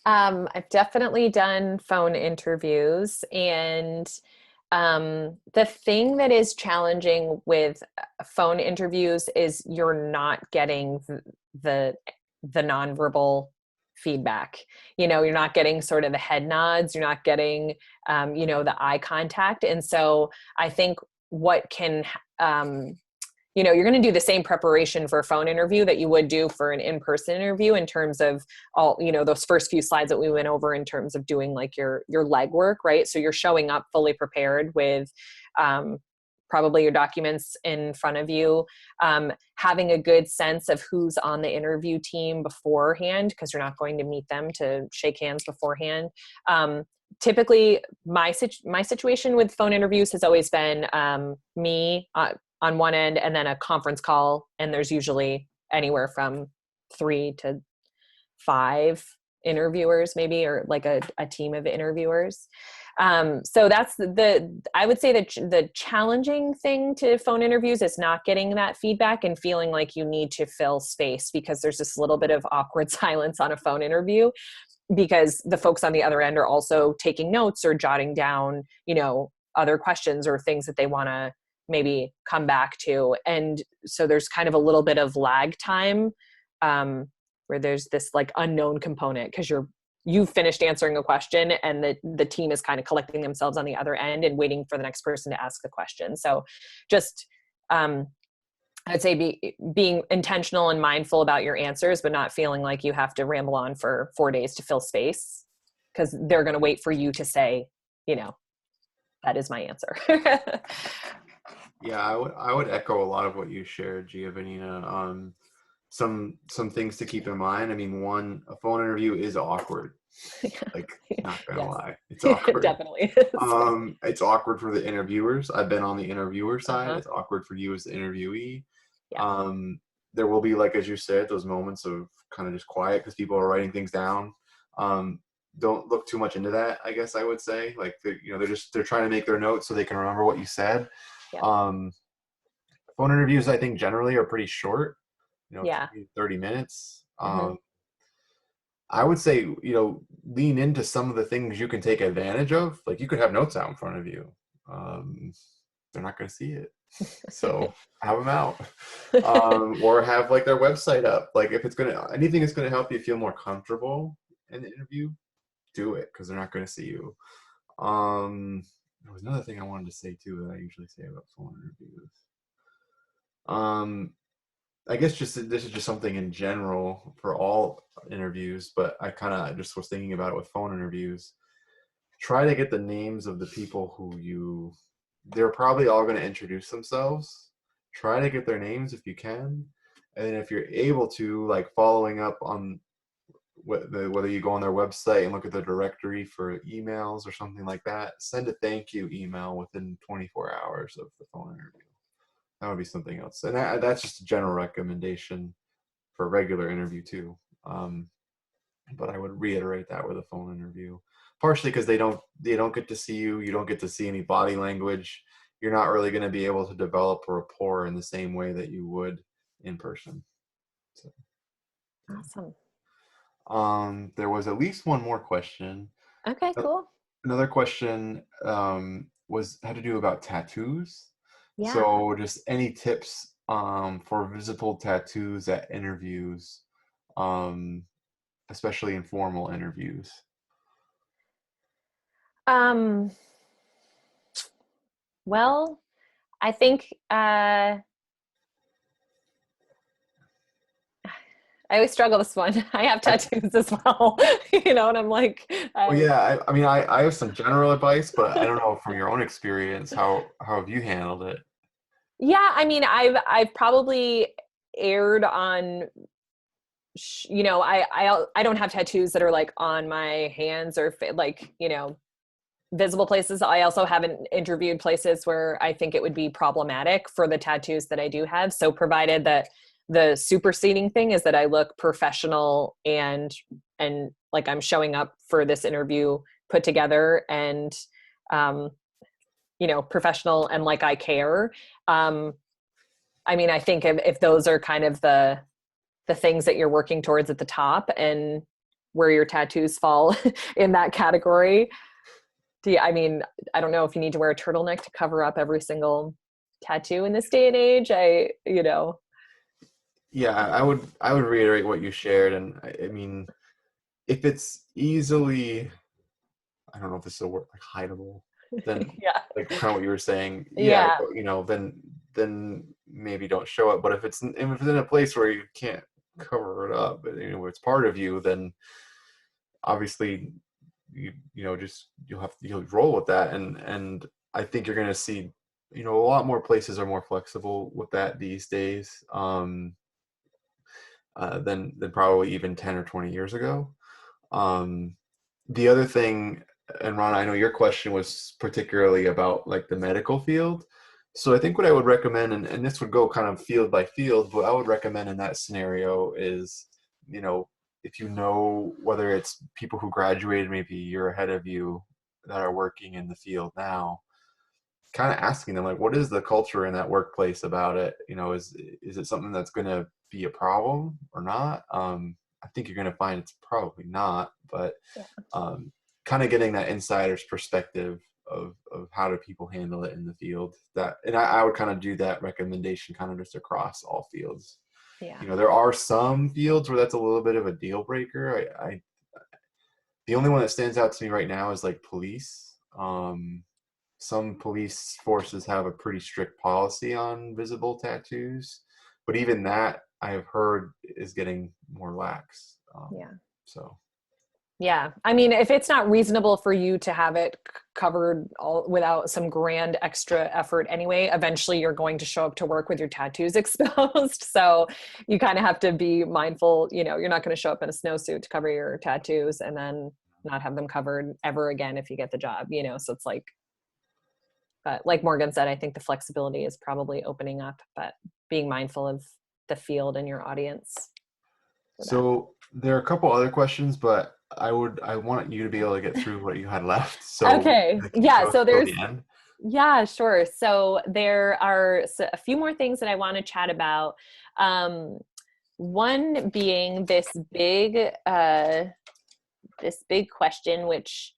I've definitely done phone interviews, and the thing that is challenging with phone interviews is you're not getting the nonverbal feedback. You're not getting sort of the head nods, you're not getting the eye contact. And so I think what can you're going to do the same preparation for a phone interview that you would do for an in-person interview, in terms of all, those first few slides that we went over in terms of doing like your legwork, right? So you're showing up fully prepared with probably your documents in front of you, having a good sense of who's on the interview team beforehand, because you're not going to meet them to shake hands beforehand. Typically, my situation with phone interviews has always been me on one end, and then a conference call, and there's usually anywhere from 3 to 5 interviewers maybe, or like a team of interviewers. So that's I would say that the challenging thing to phone interviews is not getting that feedback and feeling like you need to fill space, because there's this little bit of awkward silence on a phone interview, because the folks on the other end are also taking notes or jotting down, other questions or things that they want to maybe come back to. And so there's kind of a little bit of lag time where there's this like unknown component, because you've finished answering a question and the team is kind of collecting themselves on the other end and waiting for the next person to ask the question. So just I'd say being intentional and mindful about your answers, but not feeling like you have to ramble on for 4 days to fill space, because they're going to wait for you to say, that is my answer. Yeah, I would echo a lot of what you shared, Giovanina. Some things to keep in mind. I mean, one, a phone interview is awkward. Like, not gonna lie, it's awkward. It definitely is. It's awkward for the interviewers. I've been on the interviewer side. Uh-huh. It's awkward for you as the interviewee. Yeah. There will be, like as you said, those moments of kind of just quiet because people are writing things down. Don't look too much into that, I guess I would say. Like they're trying to make their notes so they can remember what you said. Yeah. Phone interviews, I think, generally are pretty short. 30 minutes. Mm-hmm. I would say, lean into some of the things you can take advantage of. Like you could have notes out in front of you. They're not going to see it. So have them out. Or have like their website up. Like if anything that's going to help you feel more comfortable in the interview, do it, because they're not going to see you. There was another thing I wanted to say too that I usually say about phone interviews. I guess this is just something in general for all interviews, but I kind of just was thinking about it with phone interviews. Try to get the names of the people who they're probably all going to introduce themselves. Try to get their names if you can. And then if you're able to, like following up on whether you go on their website and look at the directory for emails or something like that, send a thank you email within 24 hours of the phone interview. That would be something else. And that's just a general recommendation for a regular interview too. But I would reiterate that with a phone interview, partially because they don't get to see you. You don't get to see any body language. You're not really going to be able to develop a rapport in the same way that you would in person. So, awesome. There was at least one more question. Okay, cool. Another question had to do about tattoos. Yeah. So just any tips for visible tattoos at interviews, especially informal interviews? Well, I think I always struggle with this one. I have tattoos as well, and I'm like, well, yeah, I mean, I have some general advice, but I don't know from your own experience, how have you handled it? Yeah, I mean, I've probably erred on, I don't have tattoos that are like on my hands or like, visible places. I also haven't interviewed places where I think it would be problematic for the tattoos that I do have. So provided that the superseding thing is that I look professional and like I'm showing up for this interview put together and, professional and like I care. I mean, I think if those are kind of the things that you're working towards at the top and where your tattoos fall in that category, I don't know if you need to wear a turtleneck to cover up every single tattoo in this day and age. Yeah, I would reiterate what you shared. And I mean, if it's easily, I don't know if this is a word, like hideable, then yeah, like kind of what you were saying, yeah, then maybe don't show it. But if it's in a place where you can't cover it up, it's part of you, then obviously you'll roll with that. And I think you're going to see, a lot more places are more flexible with that these days, than probably even 10 or 20 years ago. The other thing, and Ron, I know your question was particularly about like the medical field. So I think what I would recommend, and this would go kind of field by field, what I would recommend in that scenario is, if whether it's people who graduated maybe a year ahead of you that are working in the field now, kind of asking them like, what is the culture in that workplace about it? Is it something that's going to be a problem or not? I think you're going to find it's probably not, but kind of getting that insider's perspective of how do people handle it in the field. And I would kind of do that recommendation kind of just across all fields. yeah. There are some fields where that's a little bit of a deal breaker. The only one that stands out to me right now is like police. Some police forces have a pretty strict policy on visible tattoos, but even that I have heard is getting more lax. So. Yeah. I mean, if it's not reasonable for you to have it covered all without some grand extra effort anyway, eventually you're going to show up to work with your tattoos exposed. So you kind of have to be mindful, you're not going to show up in a snowsuit to cover your tattoos and then not have them covered ever again if you get the job, so it's like, but like Morgan said, I think the flexibility is probably opening up, but being mindful of the field and your audience. So there are a couple other questions, but I want you to be able to get through what you had left. So okay. Yeah. So there's, the end. Yeah, sure. So there are a few more things that I want to chat about. One being this big question, which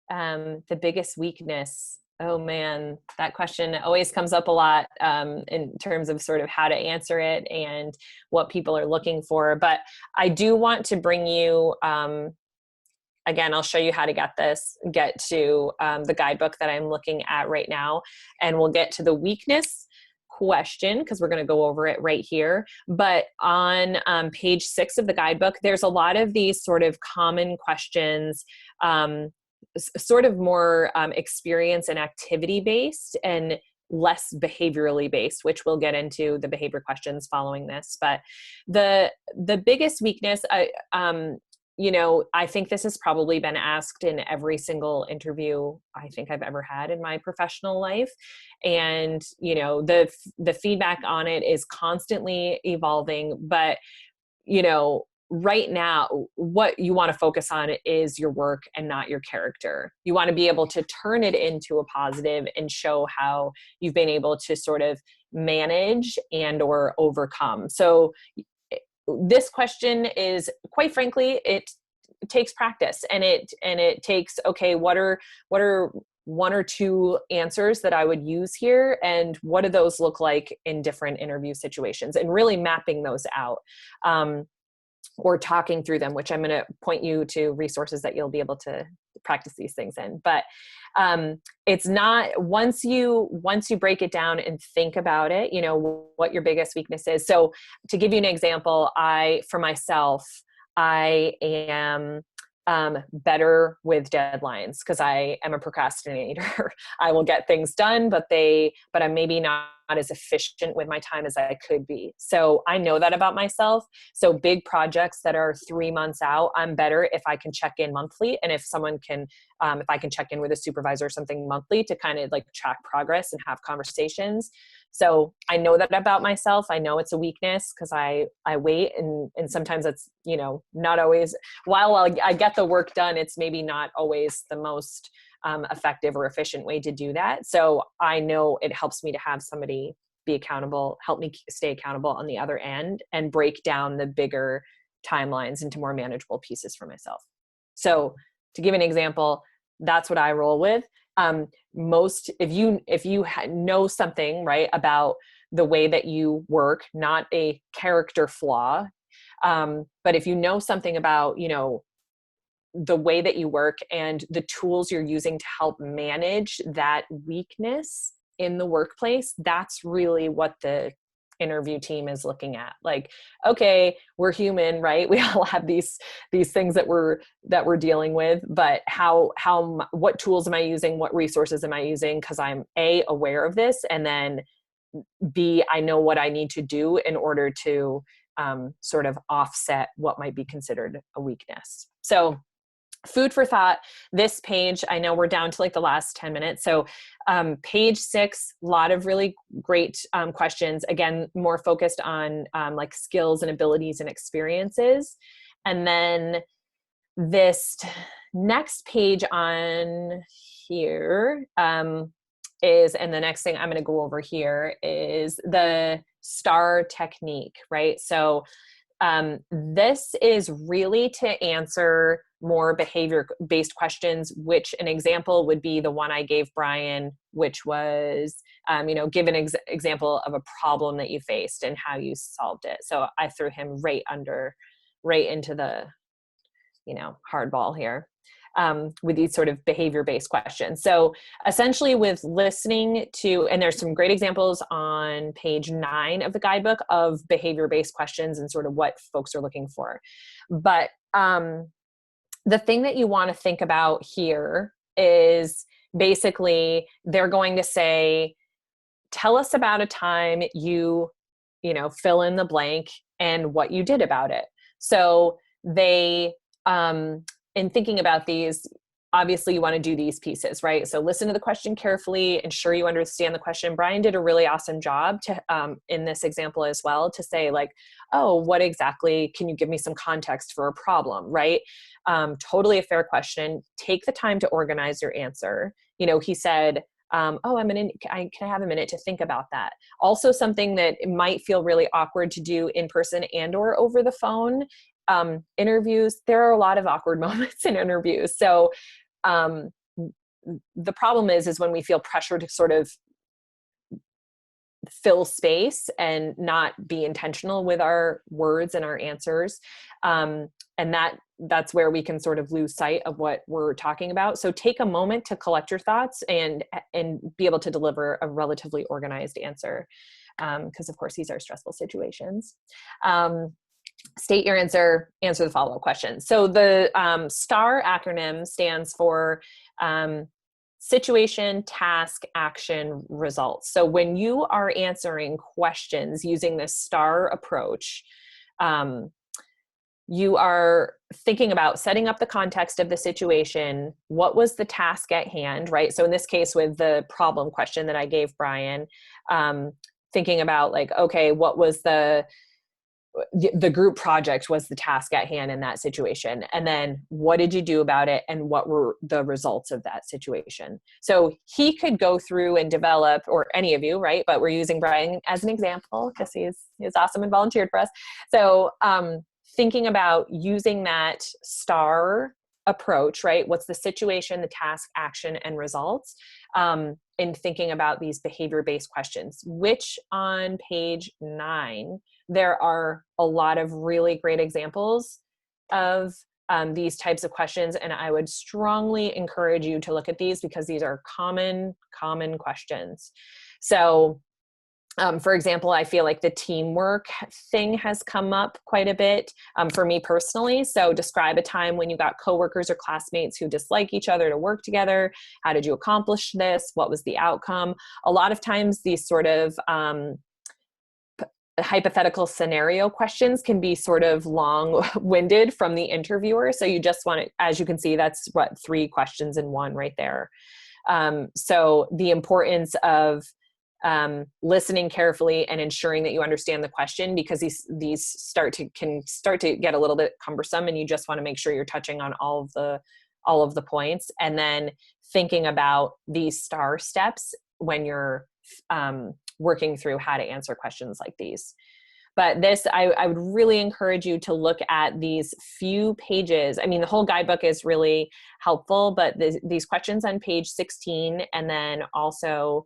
the biggest weakness. Oh man, that question always comes up a lot in terms of sort of how to answer it and what people are looking for. But I do want to bring you, again, I'll show you how to get to the guidebook that I'm looking at right now. And we'll get to the weakness question because we're going to go over it right here. But on page 6 of the guidebook, there's a lot of these sort of common questions, sort of more experience and activity based and less behaviorally based, which we'll get into the behavior questions following this. But the biggest weakness, you know, I think this has probably been asked in every single interview I think I've ever had in my professional life. And, you know, the feedback on it is constantly evolving, but, you know, right now, what you want to focus on is your work and not your character. You want to be able to turn it into a positive and show how you've been able to sort of manage and or overcome. So this question is, quite frankly, it takes practice, and it takes, okay, what are one or two answers that I would use here, and what do those look like in different interview situations, and really mapping those out, or talking through them, which I'm going to point you to resources that you'll be able to practice these things in. But it's not, once you break it down and think about it, you know, what your biggest weakness is. So to give you an example, for myself, I am better with deadlines because I am a procrastinator. I will get things done, but I'm maybe not as efficient with my time as I could be. So I know that about myself. So big projects that are 3 months out, I'm better if I can check in monthly. And if someone can, if I can check in with a supervisor or something monthly to kind of like track progress and have conversations. So I know that about myself. I know it's a weakness because I wait, and sometimes it's, you know, not always, while I get the work done, it's maybe not always the most effective or efficient way to do that. So I know it helps me to have somebody be accountable, help me stay accountable on the other end, and break down the bigger timelines into more manageable pieces for myself. So to give an example, that's what I roll with. If you know something, right, about the way that you work, not a character flaw, but if you know something about, you know, the way that you work and the tools you're using to help manage that weakness in the workplace, that's really what the interview team is looking at. Like, okay, we're human, right? We all have these things that we're dealing with, but what tools am I using? What resources am I using? Because I'm A, aware of this, and then B, I know what I need to do in order to sort of offset what might be considered a weakness. So food for thought, this page, I know we're down to like the last 10 minutes. So page 6, a lot of really great questions. Again, more focused on like skills and abilities and experiences. And then this next page on here is, and the next thing I'm going to go over here is the STAR technique, right? So this is really to answer more behavior-based questions, which an example would be the one I gave Brian, which was, you know, give an example of a problem that you faced and how you solved it. So I threw him right into the, you know, hardball here. With these sort of behavior-based questions. So essentially with listening to, and there's some great examples on page 9 of the guidebook of behavior-based questions and sort of what folks are looking for. But the thing that you want to think about here is basically they're going to say, tell us about a time you know, fill in the blank and what you did about it. So they, in thinking about these, obviously you want to do these pieces, right? So listen to the question carefully, ensure you understand the question. Brian did a really awesome job to, in this example as well, to say like, oh, what exactly, can you give me some context for a problem, right? Totally a fair question. Take the time to organize your answer. You know, he said, oh, can I have a minute to think about that? Also something that might feel really awkward to do in person and or over the phone. Interviews, there are a lot of awkward moments in interviews. So the problem is when we feel pressure to sort of fill space and not be intentional with our words and our answers. And that's where we can sort of lose sight of what we're talking about. So take a moment to collect your thoughts and be able to deliver a relatively organized answer. Because of course these are stressful situations. State your answer the follow-up question. So the STAR acronym stands for situation, task, action, results. So when you are answering questions using this STAR approach, you are thinking about setting up the context of the situation. What was the task at hand, right? So in this case, with the problem question that I gave Brian, thinking about like, okay, what was the group project was the task at hand in that situation. And then what did you do about it? And what were the results of that situation? So he could go through and develop, or any of you, right? But we're using Brian as an example because he's awesome and volunteered for us. So thinking about using that STAR approach, right? What's the situation, the task, action, and results? In thinking about these behavior-based questions, which on page 9, there are a lot of really great examples of these types of questions. And I would strongly encourage you to look at these because these are common questions. So for example, I feel like the teamwork thing has come up quite a bit for me personally. So describe a time when you got coworkers or classmates who dislike each other to work together. How did you accomplish this? What was the outcome? A lot of times these sort of hypothetical scenario questions can be sort of long-winded from the interviewer. So you just want to, as you can see, that's 3 questions in one right there. So the importance of listening carefully and ensuring that you understand the question, because these can start to get a little bit cumbersome, and you just want to make sure you're touching on all of the points, and then thinking about these STAR steps when you're working through how to answer questions like these. But this, I would really encourage you to look at these few pages. I mean, the whole guidebook is really helpful, but these questions on page 16 and then also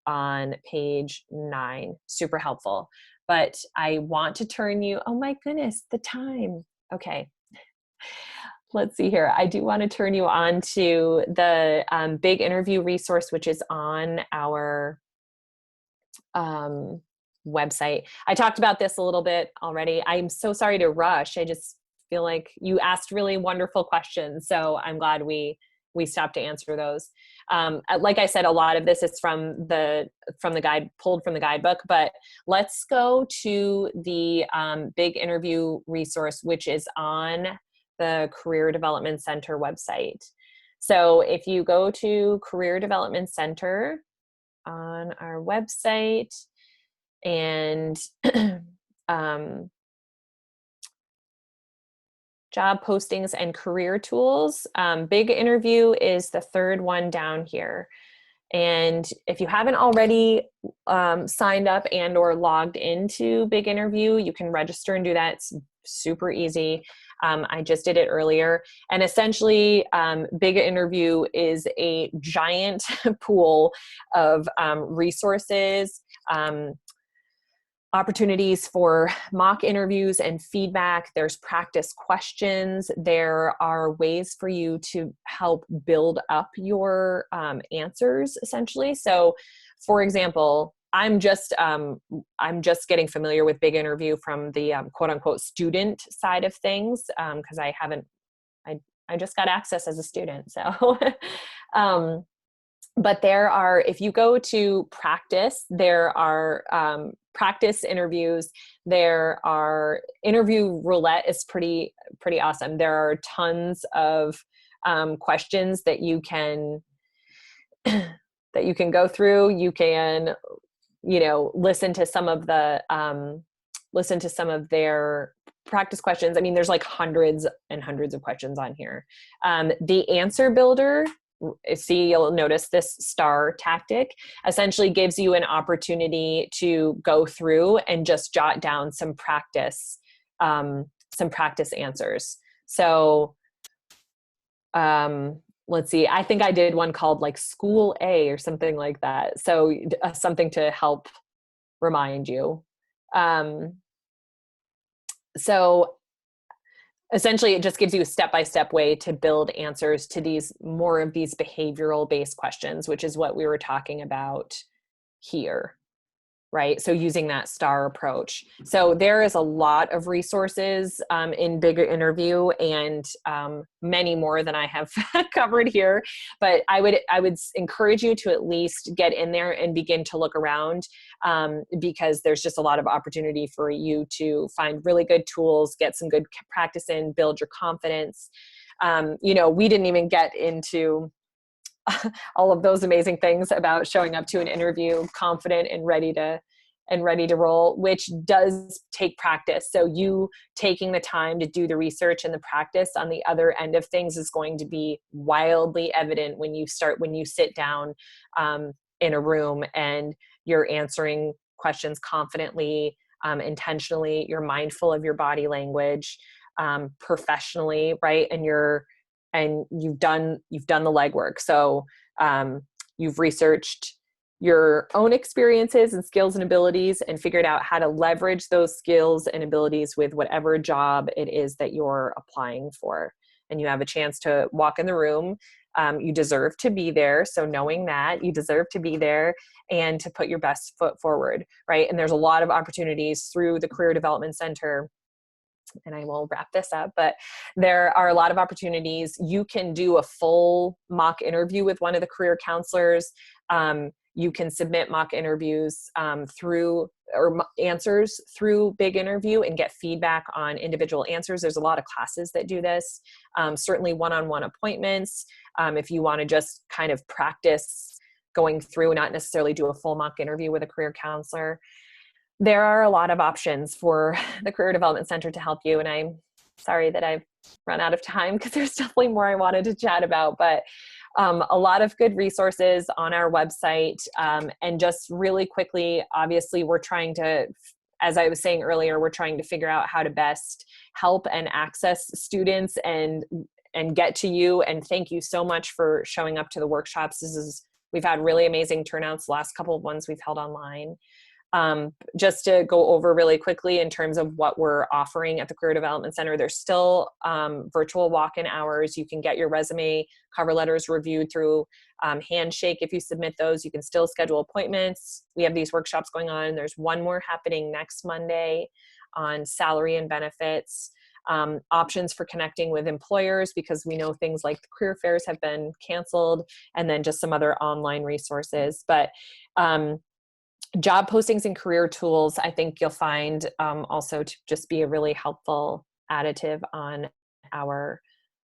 on page 9, super helpful. But I want to turn you, oh my goodness, the time. Okay. Let's see here. I do want to turn you on to the big interview resource, which is on our website. I talked about this a little bit already. I'm so sorry to rush. I just feel like you asked really wonderful questions. So I'm glad we stopped to answer those. Like I said, a lot of this is from the guide, pulled from the guidebook, but let's go to the big interview resource, which is on the Career Development Center website. So if you go to Career Development Center on our website and job postings and career tools, big interview is the 3rd one down here. And if you haven't already signed up and or logged into Big Interview, you can register and do that. It's super easy. I just did it earlier. And essentially, Big Interview is a giant pool of resources, opportunities for mock interviews and feedback. There's practice questions. There are ways for you to help build up your answers, essentially. So, for example, I'm just getting familiar with Big Interview from the quote unquote student side of things, because I just got access as a student. So, but there are, if you go to practice, there are practice interviews. There are interview roulette is pretty awesome. There are tons of questions that you can go through. You can, listen to some of their practice questions. I mean, there's like hundreds and hundreds of questions on here. The answer builder, see, you'll notice this STAR tactic essentially gives you an opportunity to go through and just jot down some practice answers. So, let's see, I think I did one called like School A or something like that. So something to help remind you. So essentially, it just gives you a step-by-step way to build answers to more of these behavioral-based questions, which is what we were talking about here, right? So using that STAR approach. So there is a lot of resources in Big Interview, and many more than I have covered here. But I would encourage you to at least get in there and begin to look around, because there's just a lot of opportunity for you to find really good tools, get some good practice in, build your confidence. We didn't even get into all of those amazing things about showing up to an interview confident and ready to roll, which does take practice. So you taking the time to do the research and the practice on the other end of things is going to be wildly evident when you sit down in a room and you're answering questions confidently, intentionally, you're mindful of your body language, professionally, right? And you've done the legwork. So you've researched your own experiences and skills and abilities and figured out how to leverage those skills and abilities with whatever job it is that you're applying for. And you have a chance to walk in the room. You deserve to be there. So knowing that you deserve to be there and to put your best foot forward, right? And there's a lot of opportunities through the Career Development Center, and I will wrap this up, but there are a lot of opportunities. You can do a full mock interview with one of the career counselors. You can submit mock interviews answers through Big Interview and get feedback on individual answers. There's a lot of classes that do this. Certainly one-on-one appointments. If you want to just kind of practice going through, not necessarily do a full mock interview with a career counselor. There are a lot of options for the Career Development Center to help you. And I'm sorry that I've run out of time because there's definitely more I wanted to chat about, but a lot of good resources on our website. And just really quickly, obviously we're trying to, as I was saying earlier, we're trying to figure out how to best help and access students and get to you. And thank you so much for showing up to the workshops. We've had really amazing turnouts the last couple of ones we've held online. Just to go over really quickly in terms of what we're offering at the Career Development Center, there's still virtual walk-in hours. You can get your resume, cover letters reviewed through Handshake. If you submit those, you can still schedule appointments. We have these workshops going on. There's one more happening next Monday on salary and benefits. Options for connecting with employers, because we know things like the career fairs have been canceled, and then just some other online resources. But job postings and career tools, I think you'll find also to just be a really helpful additive on our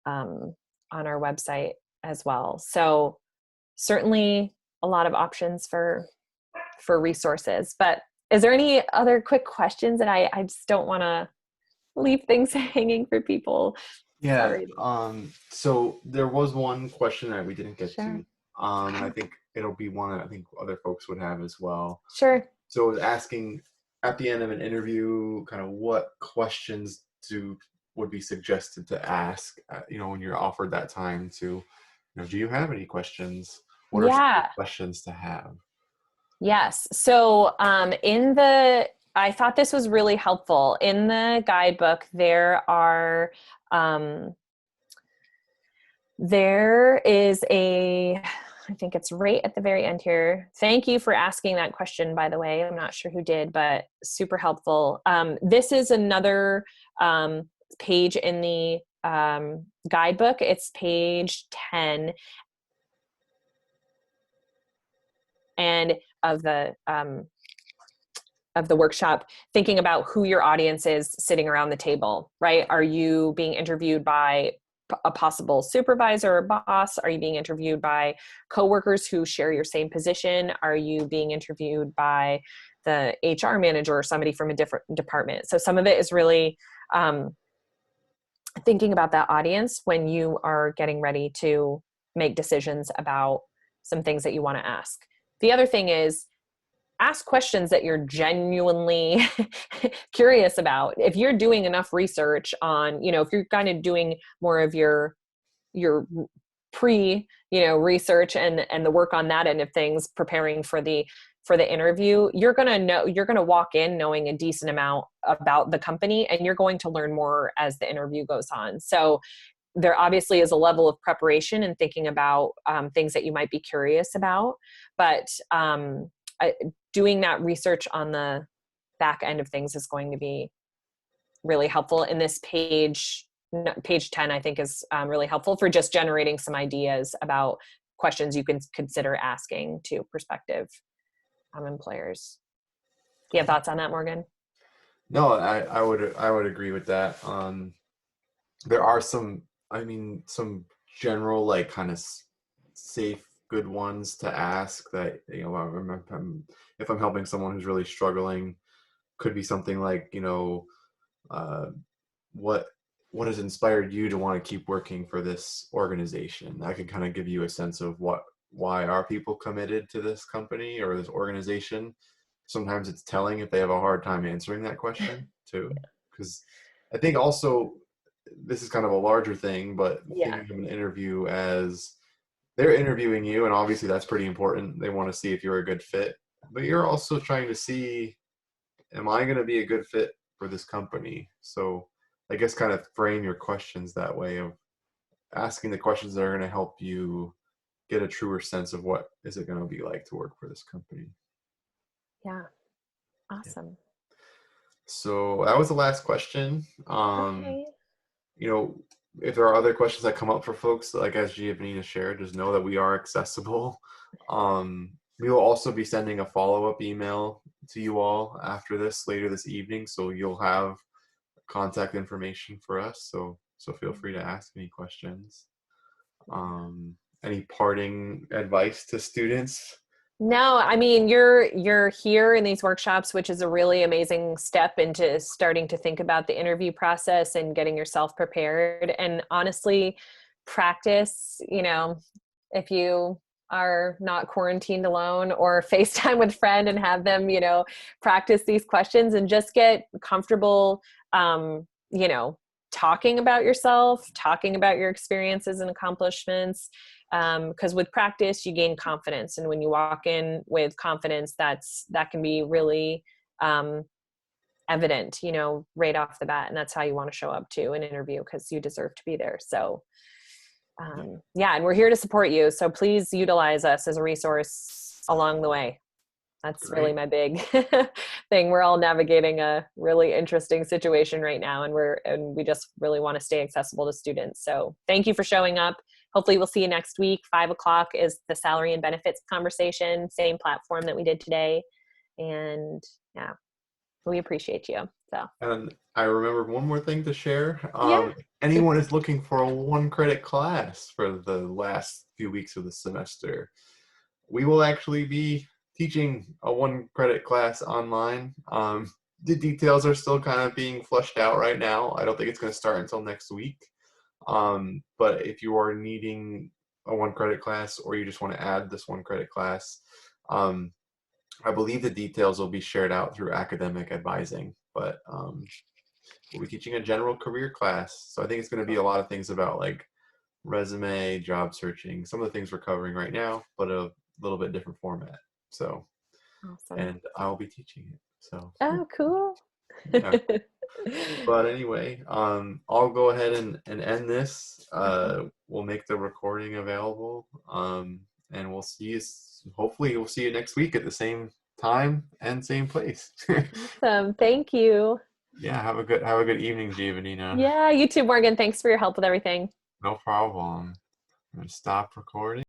website as well. So certainly a lot of options for resources. But is there any other quick questions? And I just don't want to leave things hanging for people. Yeah. Sorry. So there was one question that we didn't get Sure. to. And I think it'll be one that I think other folks would have as well. Sure. So it was asking at the end of an interview, kind of what questions would be suggested to ask, when you're offered that time to, do you have any questions? What are some good questions to have? Yes. So I thought this was really helpful. In the guidebook, there is I think it's right at the very end here. Thank you for asking that question, by the way. I'm not sure who did, but super helpful. This is another page in the guidebook. It's page 10. And of the workshop, thinking about who your audience is sitting around the table, right? Are you being interviewed by a possible supervisor or boss? Are you being interviewed by coworkers who share your same position? Are you being interviewed by the HR manager or somebody from a different department? So some of it is really thinking about that audience when you are getting ready to make decisions about some things that you want to ask. The other thing is, ask questions that you're genuinely curious about. If you're doing enough research on, if you're kind of doing more of your research and the work on that end of things, preparing for the interview, you're going to walk in knowing a decent amount about the company, and you're going to learn more as the interview goes on. So there obviously is a level of preparation and thinking about things that you might be curious about, but doing that research on the back end of things is going to be really helpful. And this page 10, I think, is really helpful for just generating some ideas about questions you can consider asking to prospective employers. Do you have thoughts on that, Morgan? No, I would agree with that. There are some general, like, kind of safe, good ones to ask that, if I'm helping someone who's really struggling, could be something like, what has inspired you to want to keep working for this organization? That could kind of give you a sense of why are people committed to this company or this organization. Sometimes it's telling if they have a hard time answering that question too, because I think also this is kind of a larger thing, but thinking of an interview as they're interviewing you, and obviously that's pretty important. They want to see if you're a good fit, but you're also trying to see, am I going to be a good fit for this company? So I guess kind of frame your questions that way, of asking the questions that are going to help you get a truer sense of what is it going to be like to work for this company. Yeah. Awesome. So that was the last question. Okay. If there are other questions that come up for folks, like as Giovanna shared, just know that we are accessible. We will also be sending a follow-up email to you all after this, later this evening, so you'll have contact information for us. So feel free to ask any questions. Any parting advice to students? No, I mean, you're here in these workshops, which is a really amazing step into starting to think about the interview process and getting yourself prepared. And honestly, practice, if you are not quarantined alone, or FaceTime with a friend and have them, practice these questions and just get comfortable, talking about yourself, talking about your experiences and accomplishments. Because with practice, you gain confidence. And when you walk in with confidence, that can be really evident, right off the bat. And that's how you want to show up to an interview, because you deserve to be there. So and we're here to support you. So please utilize us as a resource along the way. That's Great. really my big thing. We're all navigating a really interesting situation right now, and we just really want to stay accessible to students. So thank you for showing up. Hopefully we'll see you next week. 5:00 is the salary and benefits conversation, same platform that we did today. And we appreciate you. So. And I remember one more thing to share. Yeah. Anyone is looking for a 1-credit class for the last few weeks of the semester, we will actually be teaching a 1-credit class online. The details are still kind of being flushed out right now. I don't think it's going to start until next week. But if you are needing a 1-credit class, or you just want to add this 1-credit class, I believe the details will be shared out through academic advising, but we'll be teaching a general career class. So I think it's going to be a lot of things about like resume, job searching, some of the things we're covering right now, but a little bit different format. So, awesome. And I'll be teaching it. So. Oh, cool. Yeah. But anyway, I'll go ahead and end this. We'll make the recording available, and we'll see you. Hopefully, we'll see you next week at the same time and same place. Awesome. Thank you. Yeah. Have a good evening, Giovanna. Yeah, you too, Morgan. Thanks for your help with everything. No problem. I'm gonna stop recording.